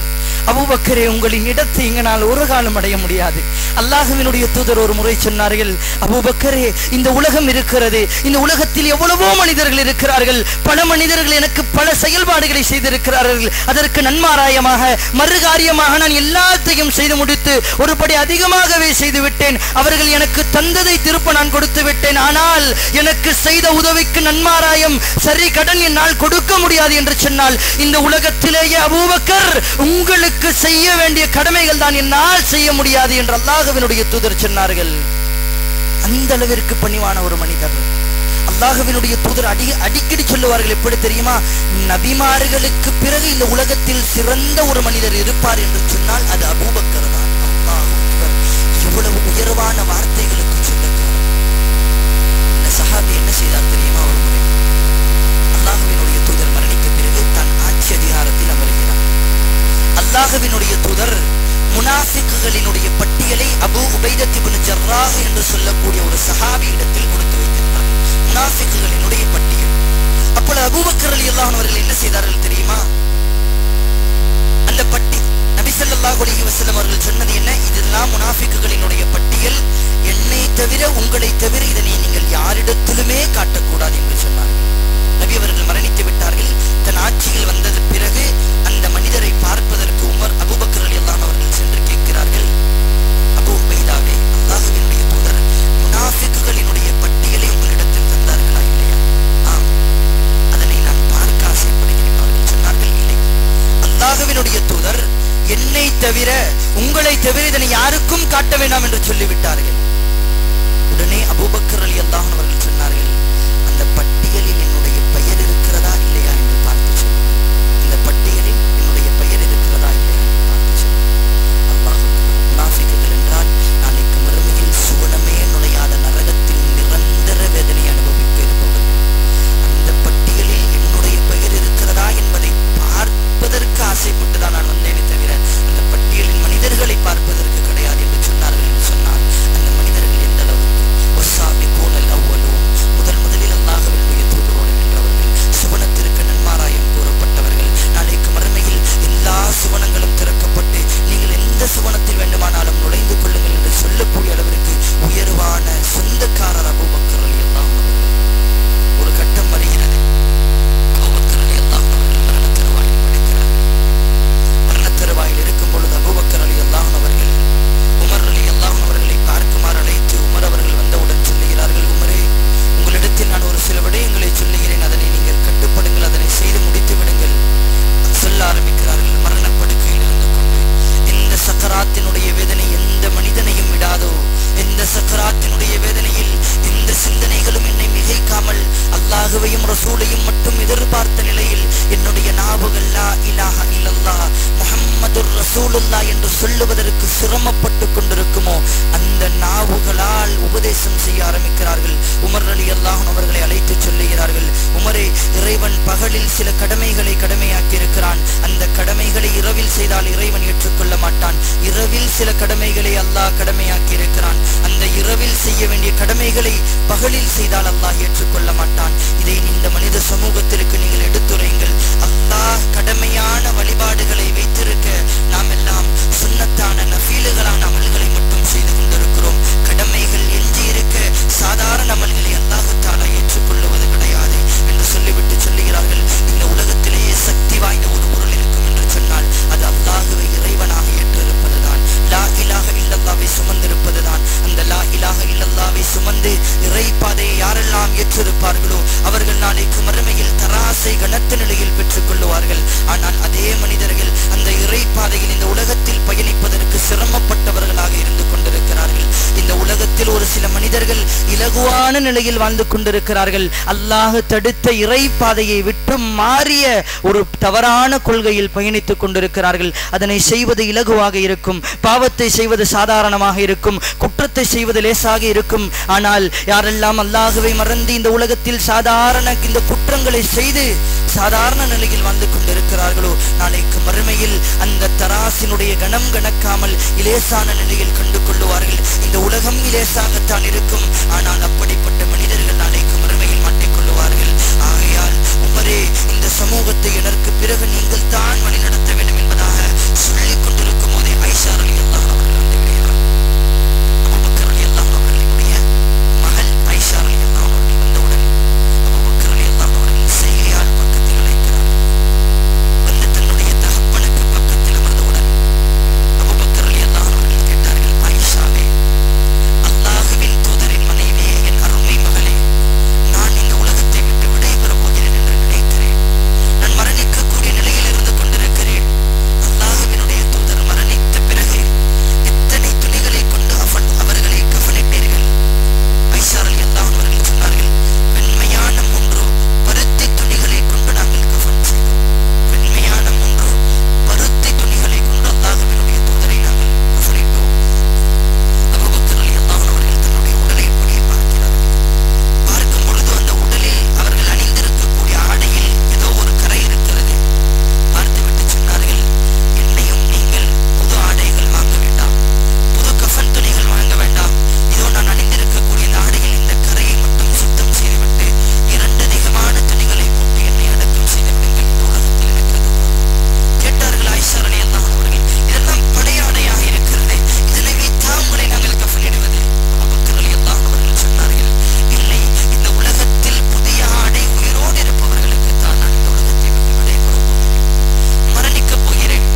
அபூபக்கரே, உங்களின் இடத்தை எங்களால் ஒரு காலம் அடைய முடியாது. அல்லாஹ்வினுடைய தூதர் ஒரு முறை சொன்னார்கள், அபூபக்கரே, இந்த உலகம் இருக்கிறது, இந்த உலகத்தில் எவ்வளவோ மனிதர்கள் இருக்கிறார்கள், பல மனிதர்கள் எனக்கு பல செயல்பாடுகளை செய்திருக்கிறார்கள், அதற்கு நன்மாராயமாக மறுகாரியமாக நான் எல்லாத்தையும் செய்து முடித்து ஒருபடி அதிகமாகவே செய்து விட்டேன், அவர்கள் எனக்கு தந்ததை திருப்ப நான் கொடுத்து விட்டேன், ஆனால் எனக்கு செய்த உதவிக்கு நன்மாராயம் சரி கடன் என்னால் கொடுக்க முடியாது என்று சொன்னால், இந்த உலகத்திலேயே அபூபக்கர் உங்களுக்கு செய்ய வேண்டிய கடமைகள் தான் என்னால் செய்ய முடியாது என்று அல்லாஹ்வினுடைய தூதர் சொன்னார்கள். அந்த அளவிற்கு பணிவான ஒரு மனிதர். அல்லாஹ்வினுடைய தூதர் அடிக்கடி சொல்லுவார்கள், எப்படி தெரியுமா, நபிமார்களுக்கு பிறகு இந்த உலகத்தில் சிறந்த ஒரு மனிதர் இருப்பார் என்று சொன்னால் அது அபூபக்கர் தான். அல்லாஹ் அக்பர். இவ்வளவு உயர்வான வார்த்தைகளுக்கு சொல்லக்காரர். இந்த சஹாபி என்ன செய்தார் தெரியுமா? ஒரு முறை அல்லாஹ்வினுடைய தூதர் மரணித்த பிறகு தான் ஆட்சி அதிகாரத்தில் அமர்கிறார். அல்லாஹ்வினுடைய தூதர் முனாஃபிக்குகளினுடைய பட்டியலை அபூ உபைதத் இப்னு ஜர்ராஹ் என்று சொல்லக்கூடிய ஒரு சஹாபி இடத்தில் கொடுத்து வைத்திருந்தார். முனாஃபிக்குகளினுடைய பட்டியல். அப்பொழுது அபூபக்கர் ரலியல்லாஹு அன்ஹு அவர்கள் என்ன செய்தார்கள் தெரியுமா? அந்த நபி ஸல்லல்லாஹு அலைஹி வஸல்லம் அவர்கள் சொன்னது என்ன, இதெல்லாம் முனாஃபிக்குகளினுடைய பட்டியல், என்னை தவிர உங்களை தவிர இதனை நீங்கள் யாரிடத்திலுமே காட்டக்கூடாது என்று சொன்னார்கள். நபி அவர்கள் மரணித்து விட்டார்கள். தன் ஆட்சியில் வந்தது பிறகு அந்த மனிதரை பார்ப்பதற்கு அபூபக்கர் ரலியல்லாஹு அன்ஹு அவர்கள் சென்று கேட்கிறார்கள், அபூ உபைதாவே, அல்லாஹ்வினுடைய தூதர் முனாஃபிக்குகளினுடைய பட்டியலை உங்களிடத்தில் தந்தார்களா? இல்லையா? ஆம், அதனை நான் பார்க்க ஆசைப்படுகிறேன். அவர்கள் சொன்னார்கள், இல்லை, அல்லாஹ்வினுடைய தூதர் என்னை தவிர உங்களை தவிர இதனை யாருக்கும் காட்ட வேண்டாம் என்று சொல்லிவிட்டார்கள். உடனே அபூபக்கர் ரலியல்லாஹு அன்ஹு அவர்கள் சொன்னார்கள், அந்த பட்டியலில் என்னுடைய பெயர் இருக்கிறதா இல்லையா என்று பார்த்து சொல்லுங்கள். இந்த பட்டியலில் என்னுடைய பெயர் இருக்கிறதா இல்லையா என்று பார்த்து சொல்லுங்கள். அல்லாஹ் முனாஃபிக்குகள் என்றால் நாளைக்கு மறுமையில் சுவனமே நுழையாத நரகத்தில் நிரந்தர வேதனை அனுபவிக்க இருப்பவர்கள். அந்த பட்டியலில் என்னுடைய பெயர் இருக்கிறதா என்பதை பார்ப்பதற்கு ஆசைப்பட்டு தான் நான் வந்தேனே தவிர அந்த பட்டியலின் மனிதர்களை பார்ப்பதற்கு கிடையாது என்று சொன்னார்கள். என்று சொன்னால் அந்த மனிதர்கள் எந்த அளவுக்கு முதலில் அல்லாஹ்வினுடைய தூதரோடு நின்றவர்கள், சுவனத்திற்கு நன்மாராயம் கூறப்பட்டவர்கள், நாளைக்கு மறுமையில் எல்லா சுவனங்களும் திறக்கப்பட்டு நீங்கள் எந்த சுவனத்தில் வேண்டுமானாலும் நுழைந்து கொள்ளுங்கள் என்று சொல்லக்கூடிய அளவிற்கு உயர்வான சொந்தக்காரர் அபூபக்கர் ரலியல்லாஹு அன்ஹு அவர்கள். ஒரு கட்டம் வருகிறது, அபூபக்கர் ரலியல்லாஹு அன்ஹு அவர்கள் மரணத்தருவாயில் படுக்கிறார்கள். மரணத்தருவாயில் இருக்கும் பொழுது அபூபக்கர் ரலியல்லாஹு அன்ஹு அவர்கள் உமர் ரலியல்லாஹு அன்ஹு அவர்களை பார்க்குமாறு அழைத்து உமர் அவர்கள் வந்தவுடன் சொல்லுகிறார்கள், உமரே, உங்களிடத்தில் நான் ஒரு சில விடயங்களை சொல்லுகிறேன், அதனை நீங்கள் கட்டுப்படுங்கள், அதனை செய்து முடித்து விடுங்கள். சொல்ல ஆரம்பிக்கிறார்கள். மரணப்படுக்கையில் இருந்து கொண்டு இந்த சக்கராத்தினுடைய வேதனை எந்த மனிதனையும் விடாதோ, எந்த சக்கராத்தினுடைய வேதனையில் இந்த சிந்தனைகளும் என்னை மிகைக்காமல் அல்லாஹ்வையும் ரசூலையும் மட்டும் எதிர்பார்த்த நிலையில் என்னுடைய நாவுகள் லா இலாஹ இல்லல்லாஹ் முஹம்மதுர் ரசூலுல்லாஹ் என்று சொல்லுவதற்கு சிரமப்பட்டு கொண்டிருக்குமோ அந்த நாவுகளால் உபதேசம் செய்ய ஆரம்பிக்கிறார்கள். உமர் ரலியல்லாஹு அன்ஹு அவர்களை அழைத்து சொல்லுகிறார்கள், உமரே, இறைவன் பகலில் சில கடமைகளை கடமையாக்கி இருக்கிறான், அந்த கடமைகளை இரவில் செய்தால் இறைவன் ஏற்றுக்கொள்ள மாட்டான். இரவில் சில கடமைகளை அல்லாஹ் கடமையாக்கி இருக்கிறான், அந்த இரவில் செய்ய வேண்டிய கடமைகளை பகலில் செய்தால் அல்லாஹ் ஏற்றுக்கொள்ள மாட்டான். இதை இந்த மனித சமூகத்திற்கு நீங்கள் எடுத்துரையுங்கள். அல்லாஹ் கடமையான வழி பாதையில் இந்த உலகத்தில் பயணிப்பதற்கு சிரமப்பட்டவர்களாக இருந்து கொண்டிருக்கிறார்கள். இந்த உலகத்தில் ஒரு சில மனிதர்கள் இலகுவான நிலையில் வாழ்ந்து கொண்டிருக்கிறார்கள். அல்லாஹ் தடுத்த இறை பாதையை விட்டு மாறிய ஒரு தவறான கொள்கையில் பயணித்துக் கொண்டிருக்கிறார்கள். அதனை செய்வது இலகுவாக இருக்கும், பாவத்தை செய்வது சாதாரணமாக இருக்கும், குற்றத்தை செய்வது லேசாக இருக்கும். ஆனால் யாரெல்லாம் அல்லாஹுவை மறந்து இந்த உலகத்தில் சாதாரண இந்த குற்றங்களை செய்து சாதாரண நிலையில் வாழ்ந்து கொண்டிருக்கிறார்களோ, நாளைக்கு மறுமையில் அந்த தராசினுடைய கணம் கணக்காமல் இலேசான நிலையில் கண்டு கொள்ளுவார்கள். இந்த உலகம் இலேசாகத்தான் இருக்கும், ஆனால் அப்படிப்பட்ட மனிதர்கள் நாளைக்கு மறுமையில் மாட்டிக்கொள்ளுவார்கள். ஆகையால் உமரே, இந்த சமூகத்தை எனக்கு பிறகு நீங்கள் தான் வழி நடத்த வேண்டும் என்பதாக சொல்லிக் கொண்டிருக்கும் போதே ஆயிஷா ரலியல்லாஹு அவர்கள் வந்து விடுகிறார். அபூபக்கர் ரலியல்லாஹு அவர்களுடைய மகள் ஆயிஷா ரலியல்லாஹு அவர்கள் வந்தவுடன் அபூபக்கர் ரலியல்லாஹு அவர்கள் செய்கையால் பக்கத்தில் அழைக்கிறார். வந்து தன்னுடைய தகப்பனுக்கு பக்கத்தில் அமர்ந்தவுடன் அபூபக்கர் ரலியல்லாஹு அவர்கள் கேட்டார்கள், ஆயிஷாவே, அல்லாஹ்வின் தூதரின் மனைவியே, என் அருமை மகளே, நான் இந்த உலகத்தை விட்டு விடைபெற போகிறேன் என்று நினைக்கிறேன். நான் மரணிக்கக்கூடிய நிலையில் இருந்து கொண்டிருக்கிறேன். அல்லாஹ்வினுடைய தூதர் மரணித்த பிறகு எத்தனை துணிகளை கொண்டு அவர்களை கஃனிட்டீர்கள்? ஆயிஷா ரலியல்லாஹு அவர்கள் சொன்னார்கள், வெண்மையான 3 பருத்தி துணிகளை கொண்டு நாங்கள் கஃன் செய்தோம். வெண்மையான 3 பருத்தி துணிகளை கொண்டு அல்லாஹ்வினுடைய தூதரை நாங்கள் கஃனிட்டோம். அபூபக்கர் ரலியல்லாஹு அவர்கள் தன்னுடைய உடலை இப்படியே பார்க்கிறார்கள். பார்க்கும் பொழுது அந்த உடலில் அவர்கள் அணிந்திருக்கக்கூடிய ஆடையில் ஏதோ ஒரு கரை இருக்கிறது. பார்த்துவிட்டு சொன்னார்கள், என்னையும் நீங்கள் புது ஆடைகள் வாங்க வேண்டாம், புது கஃன் துணிகள் வாங்க வேண்டாம். இதோ நான் அணிந்திருக்கக்கூடிய இந்த ஆடையில் இந்த கரையை மட்டும் சுத்தம் செய்துவிட்டு 2 அதிகமான துணிகளை போட்டு என்னை அடக்கம் செய்து விடுங்கள். இந்த உலகத்தில் இருக்கிறது கேட்டார்கள் ஆயிஷா ரலியல்லாஹு அவர்கள். இதெல்லாம் படையாடையாக இருக்கிறது, இதனை வைத்தா உங்களை நாங்கள் கஃனிடுவது? அபூபக்கர் ரலியல்லாஹு அவர்கள் சொன்னார்கள், இல்லை, இந்த உலகத்தில் புதிய ஆடை உயிரோடு இருப்பவர்களுக்கு தான் நான் இந்த உலகத்தை விட்டு விடைபெற போகிறேன், மரணிக்கப் போகிறேன்.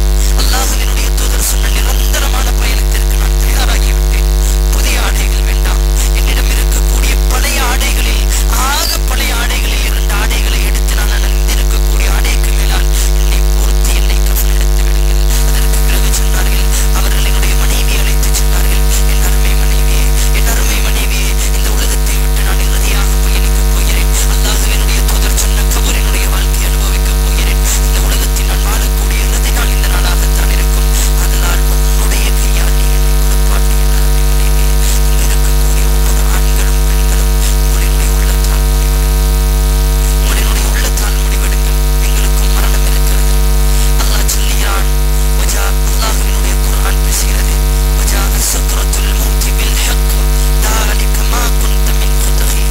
அல்லாஹ்வினுடைய தூதர் சொன்ன நிரந்தரமான பயணத்திற்கு நான் தயாராகிவிட்டேன். புதிய ஆடைகள் வேண்டாம். என்னிடம் இருக்கக்கூடிய பழைய ஆடைகளில், ஆக பழைய ஆடைகளில் 2 ஆடைகளை எடுத்து நான் அணிந்திருக்கக்கூடிய ஆடைக்கு மேலால் என்னை பொறுத்து என்னை கஃன் எடுத்து விடுங்கள். அதற்கு பிறகு சொன்னார்கள், அவர்களுடைய மனைவி அழைத்து சொன்னார்கள், என் அருமை மனைவியே, என் அருமை மனைவியே, இந்த உலகத்தை விட்டு நான் இறுதியாக பயணிக்கப் போகிறேன். அல்லாஹ்வினுடைய தூதர் சொன்ன கபரினுடைய வாழ்க்கை அனுபவிக்கப் போகிறேன். இந்த உலகத்தில் நான் வாழக்கூடிய இறுதி நாள் இந்த நாளாகத்தான் இருக்கும். அதனால் உன்னுடைய கையால் நீ என்னை குளிப்பாட்டி, என் அருமை மனைவியே, இங்கு இருக்கக்கூடிய ஒவ்வொரு ஆண்களும் பெண்களும் உங்களுடைய உள்ளத்தால் முடிவெடுங்கள். எங்களுக்கும் மரணம் இருக்கிறது. அல்லாஹ் சொல்லுகிறான், அல்லாஹ்வினுடைய குர்ஆன் பேசுகிறது, சக்ரத்துல் மௌத் பில் ஹக் தாலிக மா குன்த மின்ஹு தகி.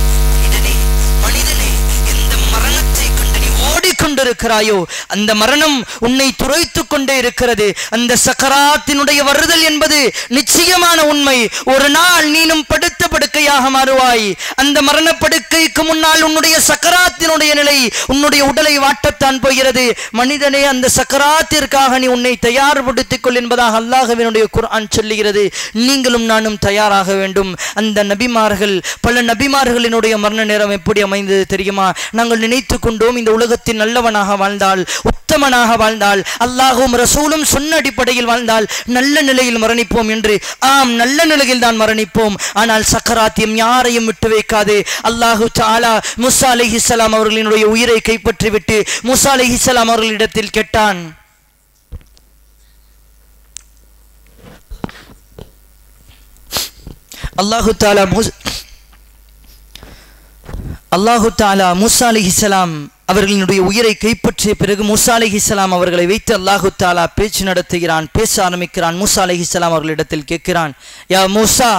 மனிதனே, எந்த மரணத்தை கண்டு நீ ஓடிக்கொண்டிருக்கிறாயோ அந்த மரணம் உன்னை துரைத்துக் கொண்டே இருக்கிறது. அந்த சக்கராத்தினுடைய வருதல் என்பது நிச்சயமான உண்மை. ஒரு நாள் நீனும் படுத்த படுக்கையாக மாறுவாய். அந்த மரணப்படுக்கைக்கு முன்னால் உன்னுடைய சக்கராத்தினுடைய நிலை உன்னுடைய உடலை வாட்டத்தான் போகிறது. மனிதனே, அந்த சக்கராத்திற்காக நீ உன்னை தயார்படுத்திக் கொள் என்பதாக அல்லாஹ்வினுடைய குர்ஆன் சொல்லுகிறது. நீங்களும் நானும் தயாராக வேண்டும். அந்த நபிமார்கள், பல நபிமார்களினுடைய மரண நேரம் எப்படி அமைந்தது தெரியுமா? நாங்கள் நினைத்து கொண்டோம், இந்த உலகத்தில் நல்லவனாக வாழ்ந்தால், உத்தமனாக வாழ்ந்தால், அல்லாஹும் ரசூலும் சொன்ன அடிப்படையில் வாழ்ந்தால் நல்ல நிலையில் மரணிப்போம் என்று. ஆம், நல்ல நிலையில் தான் மரணிப்போம். ஆனால் சக்கராத்தியம் யாரையும் விட்டு வைக்காது. அல்லாஹு தஆலா மூசா அலைஹிஸ்ஸலாம் அவர்களினுடைய உயிரை கைப்பற்றிவிட்டு மூசா அலைஹிஸ்ஸலாம் அவர்களிடத்தில் கேட்டான். அல்லாஹு தஆலா மூசா அலைஹிஸ்ஸலாம் அவர்களினுடைய உயிரை கைப்பற்றிய பிறகு மூசா அலைஹிஸ்ஸலாம் அவர்களை வைத்து அல்லாஹு தஆலா பேச்சு நடத்துகிறான், பேச ஆரம்பிக்கிறான். மூசா அலைஹிஸ்ஸலாம் அவர்களிடத்தில் கேட்கிறான், யா மூசா,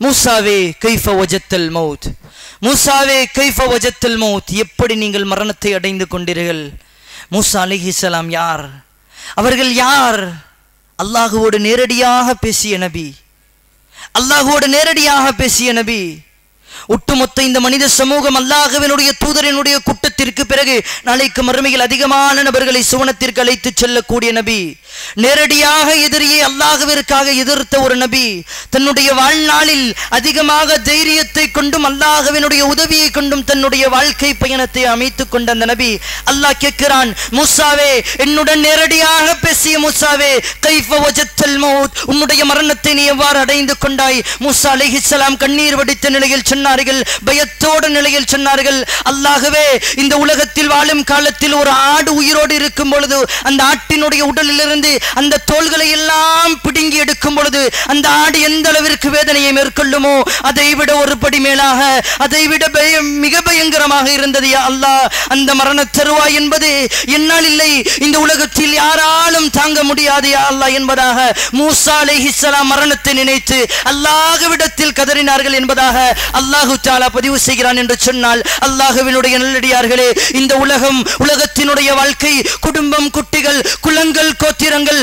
மூசாவே கைஃப வஜத்தல் மௌத், மூசாவே கைஃப வஜத்தல் மௌத், எப்படி நீங்கள் மரணத்தை அடைந்து கொண்டீர்கள்? மூசா அலைஹிஸ்ஸலாம் யார்? அவர்கள் யார்? அல்லாஹுவோடு நேரடியாக பேசிய நபி, அல்லாஹுவோடு நேரடியாக பேசிய நபி. ஒட்டுமொத்த இந்த மனித சமூகம் அல்லாஹ்வினுடைய தூதரினுடைய கூட்டத்திற்கு பிறகு நாளைக்கு மறுமையில் அதிகமான நபர்களை சுவனத்திற்கு அழைத்து செல்லக்கூடிய நபி, நேரடியாக எதிரியை அல்லாஹ்விற்காக எதிர்த்த ஒரு நபி, தன்னுடைய வாழ்நாளில் அதிகமாக தைரியத்தை கொண்டும் அல்லாஹ்வினுடைய உதவியை கொண்டும் தன்னுடைய வாழ்க்கை பயணத்தை அமைத்துக் கொண்ட அந்த நபி, அல்லாஹ் கேட்கிறான், மூசாவே, என்னுடன் நேரடியாக பேசிய மூசாவே, கைஃப வஜத்தல் மௌத், உன்னுடைய மரணத்தை நீ எவ்வாறு அடைந்து கொண்டாய்? மூசா அலைஹிஸ்ஸலாம் கண்ணீர் வடித்த நிலையில் சொன்னார்கள், பயத்தோட நிலையில் சொன்னார்கள், அல்லாஹ்வே, இந்த உலகத்தில் வாழும் காலத்தில் ஒரு ஆடு உயிரோடு இருக்கும் பொழுது அந்த ஆட்டினுடைய உடலிலிருந்து அந்த தோள்களை எல்லாம் பிடுங்கி எடுக்கும் பொழுது அந்த ஆடு எந்த அளவிற்கு வேதனையை மேற்கொள்ளுமோ அதை விட ஒரு படி மேலாக, அதை விட மிக பயங்கரமாக இருந்தது யா அல்லாஹ். அந்த மரண தருவாய் என்பது என்னால் இல்லை, இந்த உலகத்தில் யாராலும் தாங்க முடியாது யா அல்லாஹ் என்பதாக மூசா அலைஹிஸ்ஸலாம் மரணத்தை நினைத்து அல்லாஹ்விடத்தில் கதறினார்கள் என்பதாக அல்லாஹு தஆலா பதிவு செய்கிறான் என்று சொன்னால், அல்லாஹ்வினுடைய நல்லடியார்களே, இந்த உலகத்தினுடைய வாழ்க்கை, குடும்பம், குட்டிகள், குலங்கள், கோத்திரங்கள்,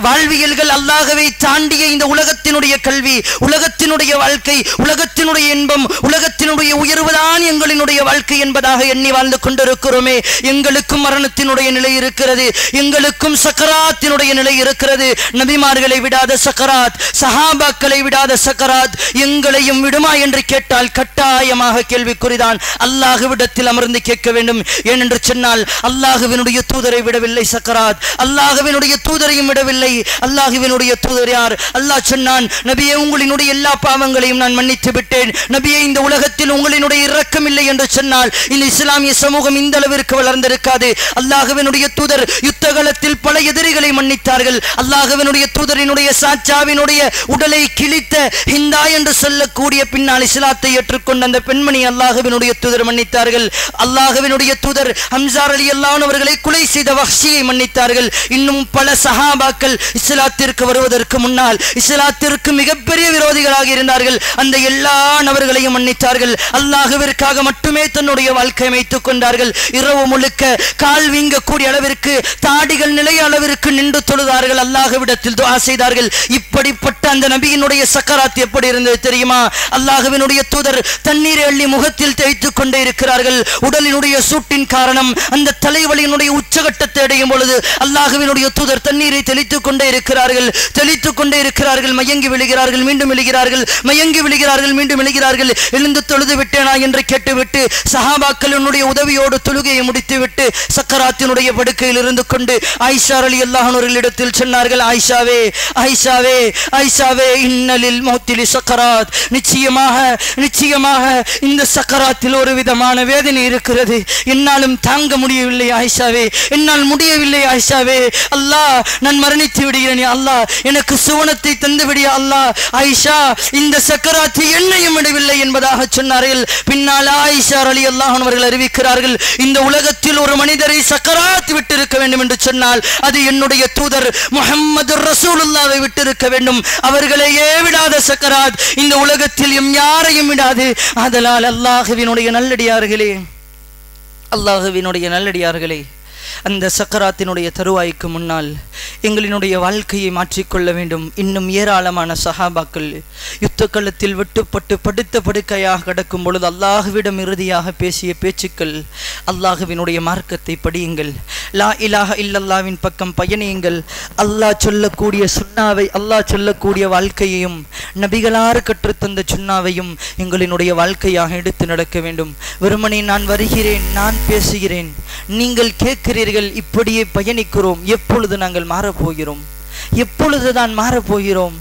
வாழ்வியல்கள், அல்லாஹ்வை தாண்டிய இந்த உலகத்தினுடைய கல்வி, உலகத்தினுடைய வாழ்க்கை, உலகத்தினுடைய இன்பம், உலகத்தினுடைய உயர்வுதான் எங்களினுடைய வாழ்க்கை என்பதாக எண்ணி வாழ்ந்து கொண்டிருக்கிறோமே. எங்களுக்கும் மரணத்தினுடைய நிலை இருக்கிறது, எங்களுக்கும் சக்கராத்தினுடைய நிலை இருக்கிறது. நபிமார்களை விடாத சக்கராத், சஹாபாக்களை விடாத சக்கராத் எங்களையும் விடுமா என்று கேட்டால் கட்டாயமாக கேள்விக்குறிதான். அல்லாஹ்விடத்தில் அமர்ந்து கேட்க வேண்டும். ஏனென்று சொன்னால் அல்லாஹ்வினுடைய தூதரை விடவில்லை சக்கராத், அல்லாஹ்வினுடைய தூதரையும் விடவில்லை. அல்லாஹ்வினுடைய தூதர் யார்? அல்லாஹ் சொன்னான், நபியே, உங்களினுடைய எல்லா பாவங்களையும் நான் மன்னித்து விட்டேன். நபியே, இந்த உலகத்தில் உங்களினுடைய இரக்கம் இல்லை என்று சொன்னால் இந்த இஸ்லாமிய சமூகம் இந்த அளவிற்கு வளர்ந்திருக்காது. அல்லாஹ்வினுடைய தூதர் யுத்த காலத்தில் பல எதிரிகளை மன்னித்தார்கள். அல்லாஹ்வினுடைய தூதரினுடைய சாச்சாவினுடைய உடலை கிழித்த ஹிந்தா என்று சொல்லக்கூடிய பின்னால் இஸ்லாத்தை ஏற்றுக்கொண்ட அந்த பெண்மணி அல்லாஹ்வினுடைய தூதர் மன்னித்தார்கள். அல்லாஹ்வினுடைய தூதர் ஹம்ஸா ரலியல்லாஹு அன்ஹு அவர்களை கொலை செய்த வஹ்ஷியை மன்னித்தார்கள். இன்னும் பல சஹாபாக்கள் இஸ்லாத்திற்கு வருவதற்கு முன்னால் இஸ்லாத்திற்கு மிகப்பெரிய விரோதிகளாக இருந்தார்கள். அந்த எல்லா நபர்களையும் மன்னித்தார்கள். அல்லாஹ்விற்காக மட்டுமே தன்னுடைய வாழ்க்கை அமைத்துக் கொண்டார்கள். இரவு முழுக்க கால் வீங்கக்கூடிய அளவிற்கு, தாடிகள் நிலைய அளவிற்கு நின்று தொழுதார்கள். அல்லாஹ்விடத்தில் துஆ செய்தார்கள். இப்படிப்பட்ட அந்த நபியினுடைய சக்கராத் எப்படி இருந்தது தெரியுமா? அல்லாஹ்வினுடைய தூதர் தண்ணீரை அள்ளி முகத்தில் தேய்த்துக் கொண்டே இருக்கிறார்கள். உடலினுடைய சூட்டின் காரணம் அந்த தலைவலியினுடைய உச்சகட்டத்தை அடையும் பொழுது அல்லாஹ்வினுடைய தூதர் தண்ணீரை தெளித்துக் கொண்டே இருக்கிறார்கள். மயங்கி விழுகிறார்கள், மீண்டும் விழுகிறார்கள், மயங்கி விழுகிறார்கள், மீண்டும் விழுகிறார்கள். எழுந்து தொழுது விட்டேனா என்று கேட்டுவிட்டு சஹாபாக்களினுடைய உதவியோடு தொழுகையை முடித்துவிட்டு சக்கராத்தினுடைய படுக்கையில் இருந்து கொண்டு ஆயிஷா ரலியல்லாஹு அன்ஹாவிடத்தில் சொன்னார்கள், ஆயிஷாவே, ஆயிஷாவே, ஆயிஷாவே, இன்னலில் மௌத்தில் சக்கராத், நிச்சயமாக இந்த சக்கராத்தில் ஒரு விதமான வேதனை இருக்கிறது. என்னாலும் தாங்க முடியவில்லை ஆயிஷாவே, என்னால் முடியவில்லை ஆயிஷாவே. அல்லாஹ், நான் மரணித்து விடுகிறேன் அல்லாஹ், எனக்கு சுவனத்தை தந்து விடிய அல்லாஹ். ஆயிஷா, இந்த சக்கராத்து என்னையும் விடவில்லை என்பதாக சொன்னார்கள். பின்னால் ஆயிஷா ரலியல்லாஹு அன்ஹா அவர்கள் அறிவிக்கிறார்கள், இந்த உலகத்தில் ஒரு மனிதரை சக்கராத் விட்டிருக்க வேண்டும் என்று சொன்னால் அது என்னுடைய தூதர் முஹம்மது ரசூலுல்லாஹ்வை விட்டிருக்க வேண்டும். அவர்களையே விடாத சக்கராத் இந்த உலகத்தில் யாரையும் விடாது. ஆதலால் அல்லாஹ்வினுடைய நல்லடியார்களே, அந்த சக்கராத்தினுடைய தருவாய்க்கு முன்னால் எங்களினுடைய வாழ்க்கையை மாற்றிக்கொள்ள வேண்டும். இன்னும் ஏராளமான சஹாபாக்கள் யுத்த களத்தில் வெட்டுப்பட்டு படுத்த படுக்கையாக கிடக்கும் பொழுது அல்லாஹ்விடம் இறுதியாக பேசிய பேச்சுக்கள், அல்லாஹ்வினுடைய மார்க்கத்தை படியுங்கள், லா இலாஹ இல்லல்லாவின் பக்கம் பயணியுங்கள், அல்லாஹ் சொல்லக்கூடிய சுன்னாவை, அல்லாஹ் சொல்லக்கூடிய வாழ்க்கையையும் நபிகளார் கற்றுத்தந்த சுன்னாவையும் எங்களினுடைய வாழ்க்கையாக எடுத்து நடக்க வேண்டும். வெறுமனே நான் வருகிறேன், நான் பேசுகிறேன், நீங்கள் கேட்கிறீர்கள், இப்படியே பயணிக்கிறோம். எப்பொழுது நாங்கள் மாறப்போகிறோம்? எப்பொழுதுதான் மாறப்போகிறோம்?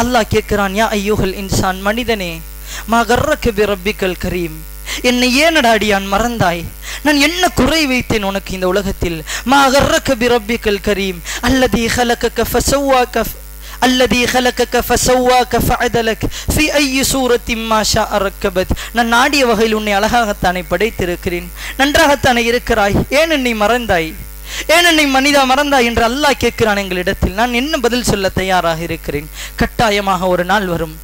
அல்லாஹ் கேட்கிறான், யா ஐயுஹல் இன்சான், மனிதனே, மா கர்ரக பி ரப்பிக்கல் கரீம், என்னை ஏனடா அடியான் மறந்தாய்? நான் என்ன குறை வைத்தேன் உனக்கு இந்த உலகத்தில்? மா கர்ரக பி ரப்பிக்கல் கரீம் அல்லதி خلقك فسواك الذي خلقك فسواك فعدلك في أي سورة ما شاء ركبت. நான் நாடிய வகையில் உன்னை அழகாகத்தானே படைத்திருக்கிறேன், நன்றாகத்தானே இருக்கிறாய், ஏன் என்னை மறந்தாய், ஏன் என்னை மனிதா மறந்தாய் என்று அல்லாஹ் கேட்கிறான் எங்களிடத்தில். நான் என்ன பதில் சொல்ல தயாராக இருக்கிறேன்? கட்டாயமாக ஒரு நாள் வரும்,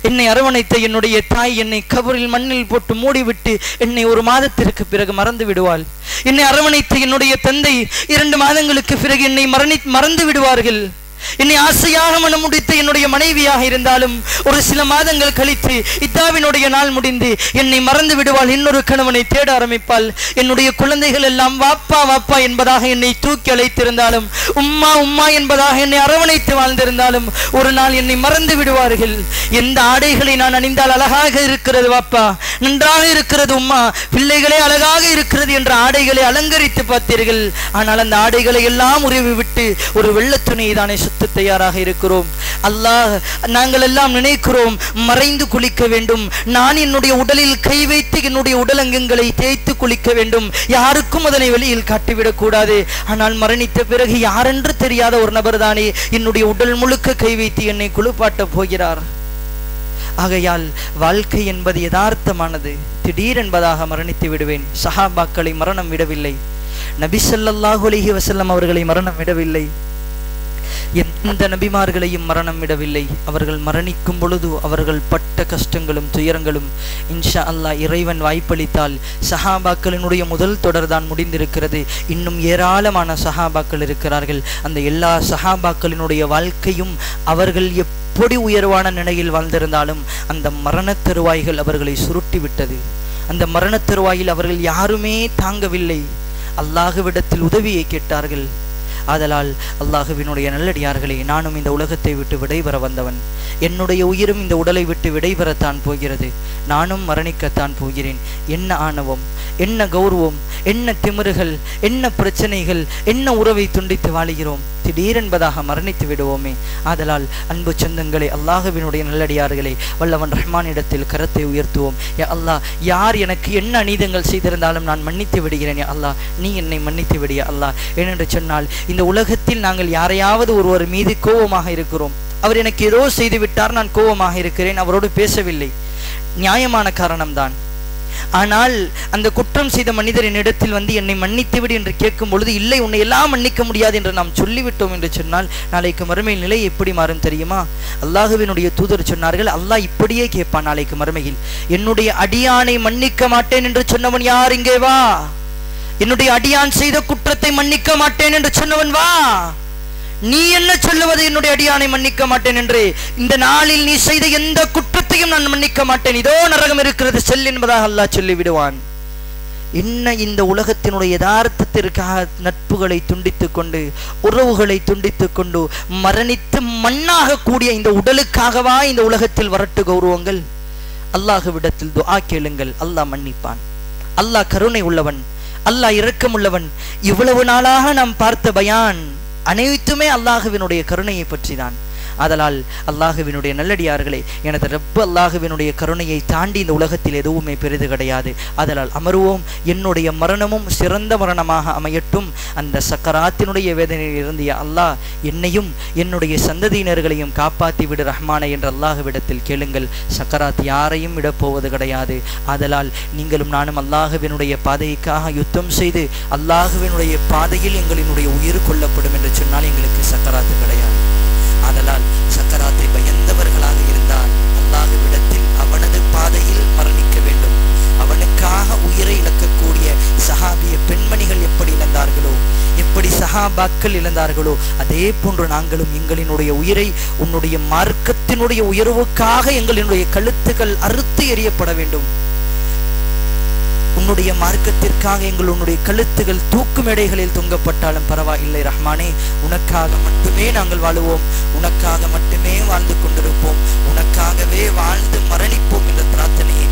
என்னை அரவணைத்த என்னுடைய தாய் என்னை கபரில் மண்ணில் போட்டு மூடிவிட்டு என்னை ஒரு மாதத்திற்கு பிறகு மறந்து விடுவாள். என்னை அரவணைத்த என்னுடைய தந்தை 2 மாதங்களுக்கு பிறகு என்னை மறந்து விடுவார்கள். என்னை ஆசையாக மனம் முடித்து என்னுடைய மனைவியாக இருந்தாலும் ஒரு சில மாதங்கள் கழித்து இத்தாவினுடைய நாள் முடிந்து என்னை மறந்து விடுவாள், இன்னொரு கணவனை தேட ஆரம்பிப்பாள். என்னுடைய குழந்தைகள் எல்லாம் வாப்பா வாப்பா என்பதாக என்னை தூக்கி அழைத்திருந்தாலும், உம்மா உம்மா என்பதாக என்னை அரவணைத்து வாழ்ந்திருந்தாலும் ஒரு நாள் என்னை மறந்து விடுவார்கள். எந்த ஆடைகளை நான் அணிந்தால் அழகாக இருக்கிறது வாப்பா, நன்றாக இருக்கிறது உம்மா, பிள்ளைகளே அழகாக இருக்கிறது என்ற ஆடைகளை அலங்கரித்து பார்த்தீர்கள். ஆனால் அந்த ஆடைகளை எல்லாம் உருவி விட்டு ஒரு வெள்ளத்துணியை தானே சுத்த தயாராக இருக்கிறோம். அல்லாஹ், நாங்கள் எல்லாம் நினைக்கிறோம் மறைந்து குளிக்க வேண்டும், நான் என்னுடைய உடலில் கை வைத்து என்னுடைய உடலங்கங்களை தேய்த்து குளிக்க வேண்டும், யாருக்கும் அதனை வெளியில் காட்டிவிடக் கூடாது. ஆனால் மரணித்த பிறகு யாரென்று தெரியாத ஒரு நபர் தானே என்னுடைய உடல் முழுக்க கை வைத்து என்னை குளிப்பாட்ட போகிறார். ஆகையால் வாழ்க்கை என்பது யதார்த்தமானது. திடீரென்பதாக மரணித்து விடுவேன். சஹாபாக்களை மரணம் விடவில்லை, நபி ஸல்லல்லாஹு அலைஹி வஸல்லம் அவர்களை மரணம் விடவில்லை, எந்த நபிமார்களையும் மரணம் விடவில்லை. அவர்கள் மரணிக்கும் பொழுது அவர்கள் பட்ட கஷ்டங்களும் துயரங்களும் இன்ஷா அல்லாஹ் இறைவன் வாய்ப்பளித்தால் சஹாபாக்களினுடைய முதல் தொடர்தான் முடிந்திருக்கிறது. இன்னும் ஏராளமான சஹாபாக்கள் இருக்கிறார்கள். அந்த எல்லா சஹாபாக்களினுடைய வாழ்க்கையும் அவர்கள் எப்படி உயர்வான நிலையில் வாழ்ந்திருந்தாலும் அந்த மரண தருவாய்கள் அவர்களை சுருட்டி விட்டது. அந்த மரண தருவாயில் அவர்கள் யாருமே தாங்கவில்லை, அல்லாஹ்விடத்தில் உதவியை கேட்டார்கள். ஆதலால் அல்லாஹுவினுடைய நல்லடியார்களே, நானும் இந்த உலகத்தை விட்டு விடைபெற வந்தவன், என்னுடைய உயிரும் இந்த உடலை விட்டு விடைபெறத்தான் போகிறது, நானும் மரணிக்கத்தான் போகிறேன். என்ன ஆணவம், என்ன கௌரவம், என்ன திமிருகள், என்ன பிரச்சனைகள், என்ன உறவை துண்டித்து வாழுகிறோம், திடீரென்பதாக மரணித்து விடுவோமே. ஆதலால் அன்பு சொந்தங்களே, அல்லாஹுவினுடைய நல்லடியார்களே, வல்லவன் ரஹ்மானிடத்தில் கரத்தை உயர்த்துவோம். யா அல்லாஹ், யார் எனக்கு என்ன அநீதங்கள் செய்திருந்தாலும் நான் மன்னித்து விடுகிறேன். யா அல்லாஹ், நீ என்னை மன்னித்து விடிய அல்லாஹ். ஏனென்று சொன்னால் இந்த உலகத்தில் நாங்கள் யாரையாவது ஒருவர் மீது கோபமாக இருக்கிறோம், அவர் எனக்கு ஏதோ செய்து விட்டார், நான் கோபமாக இருக்கிறேன், அவரோடு பேசவில்லை, நியாயமான காரணம்தான். ஆனால் அந்த குற்றம் செய்த மனிதரின் இடத்தில் வந்து என்னை மன்னித்து விடு என்று கேட்கும் பொழுது, இல்லை உன்னை எல்லாம் மன்னிக்க முடியாது என்று நாம் சொல்லிவிட்டோம் என்று சொன்னால் நாளைக்கு மறுமையில் நிலை எப்படி மாறும் தெரியுமா? அல்லாஹுவினுடைய தூதர் சொன்னார்கள், அல்லாஹ் இப்படியே கேட்பான் நாளைக்கு மறுமையில், என்னுடைய அடியானை மன்னிக்க மாட்டேன் என்று சொன்னவன் யார்? இங்கே வா. என்னுடைய அடியான் செய்த குற்றத்தை மன்னிக்க மாட்டேன் என்று சொன்னவன் வா. நீ என்ன சொல்லுவது என்னுடைய அடியானை மன்னிக்க மாட்டேன் என்று? இந்த நாளில் நீ செய்த எந்த குற்றத்தையும் நான் மன்னிக்க மாட்டேன், இதோ நரகம் இருக்கிறது செல் என்பதாக அல்லாஹ் சொல்லிவிடுவான். என்ன இந்த உலகத்தினுடைய யதார்த்தத்திற்காக நட்புகளை துண்டித்துக் கொண்டு, உறவுகளை துண்டித்துக் கொண்டு, மரணித்து மண்ணாக கூடிய இந்த உடலுக்காகவா இந்த உலகத்தில் வரட்டு கௌரவங்கள்? அல்லாஹ்விடத்தில் துஆ கேளுங்கள், அல்லாஹ் மன்னிப்பான். அல்லாஹ் கருணை உள்ளவன், அல்லாஹ் இரக்கம் உள்ளவன். இவ்வளவு நாளாக நாம் பார்த்த பயான் அனைத்துமே அல்லாஹுவினுடைய கருணையை பற்றி தான். ஆதலால் அல்லாஹுவினுடைய நல்லடியார்களே, எனது ரப்பு அல்லாஹுவினுடைய கருணையை தாண்டி இந்த உலகத்தில் எதுவுமே பெரிது கிடையாது. ஆதலால் அமருவோம். என்னுடைய மரணமும் சிறந்த மரணமாக அமையட்டும். அந்த சக்கராத்தினுடைய வேதனையில் இருந்து அல்லாஹ் என்னையும் என்னுடைய சந்ததியினர்களையும் காப்பாற்றி விடு ரஹ்மானே என்று அல்லாஹுவிடத்தில் கேளுங்கள். சக்கராத் யாரையும் விடப்போவது கிடையாது. ஆதலால் நீங்களும் நானும் அல்லாஹுவினுடைய பாதைக்காக யுத்தம் செய்து அல்லாஹுவினுடைய பாதையில் எங்களினுடைய உயிர் கொள்ளப்படும் என்று சொன்னால் எங்களுக்கு சக்கராத்து கிடையாது. ஆதலால் சக்கராத்தை பயந்தவர்களாக இருந்தால் அல்லாஹ்விடத்தில் அவனது பாதையில் மரணிக்க வேண்டும். அவனுக்காக உயிரை இழக்கக்கூடிய சஹாபிய பெண்மணிகள் எப்படி இழந்தார்களோ, எப்படி சஹாபாக்கள் இழந்தார்களோ, அதே போன்று நாங்களும் எங்களினுடைய உயிரை உன்னுடைய மார்க்கத்தினுடைய உயர்வுக்காக எங்களினுடைய கழுத்துக்கள் அறுத்து எறியப்பட வேண்டும். உன்னுடைய மார்க்கத்திற்காக உன்னுடைய கழுத்துகள் தூக்கு மேடைகளில் தொங்கப்பட்டாலும் பரவாயில்லை ரஹ்மானே, உனக்காக மட்டுமே நாங்கள் வாழுவோம், உனக்காக மட்டுமே வாழ்ந்து கொண்டிருப்போம், உனக்காகவே வாழ்ந்து மரணிப்போம் என்ற பிரார்த்தனையை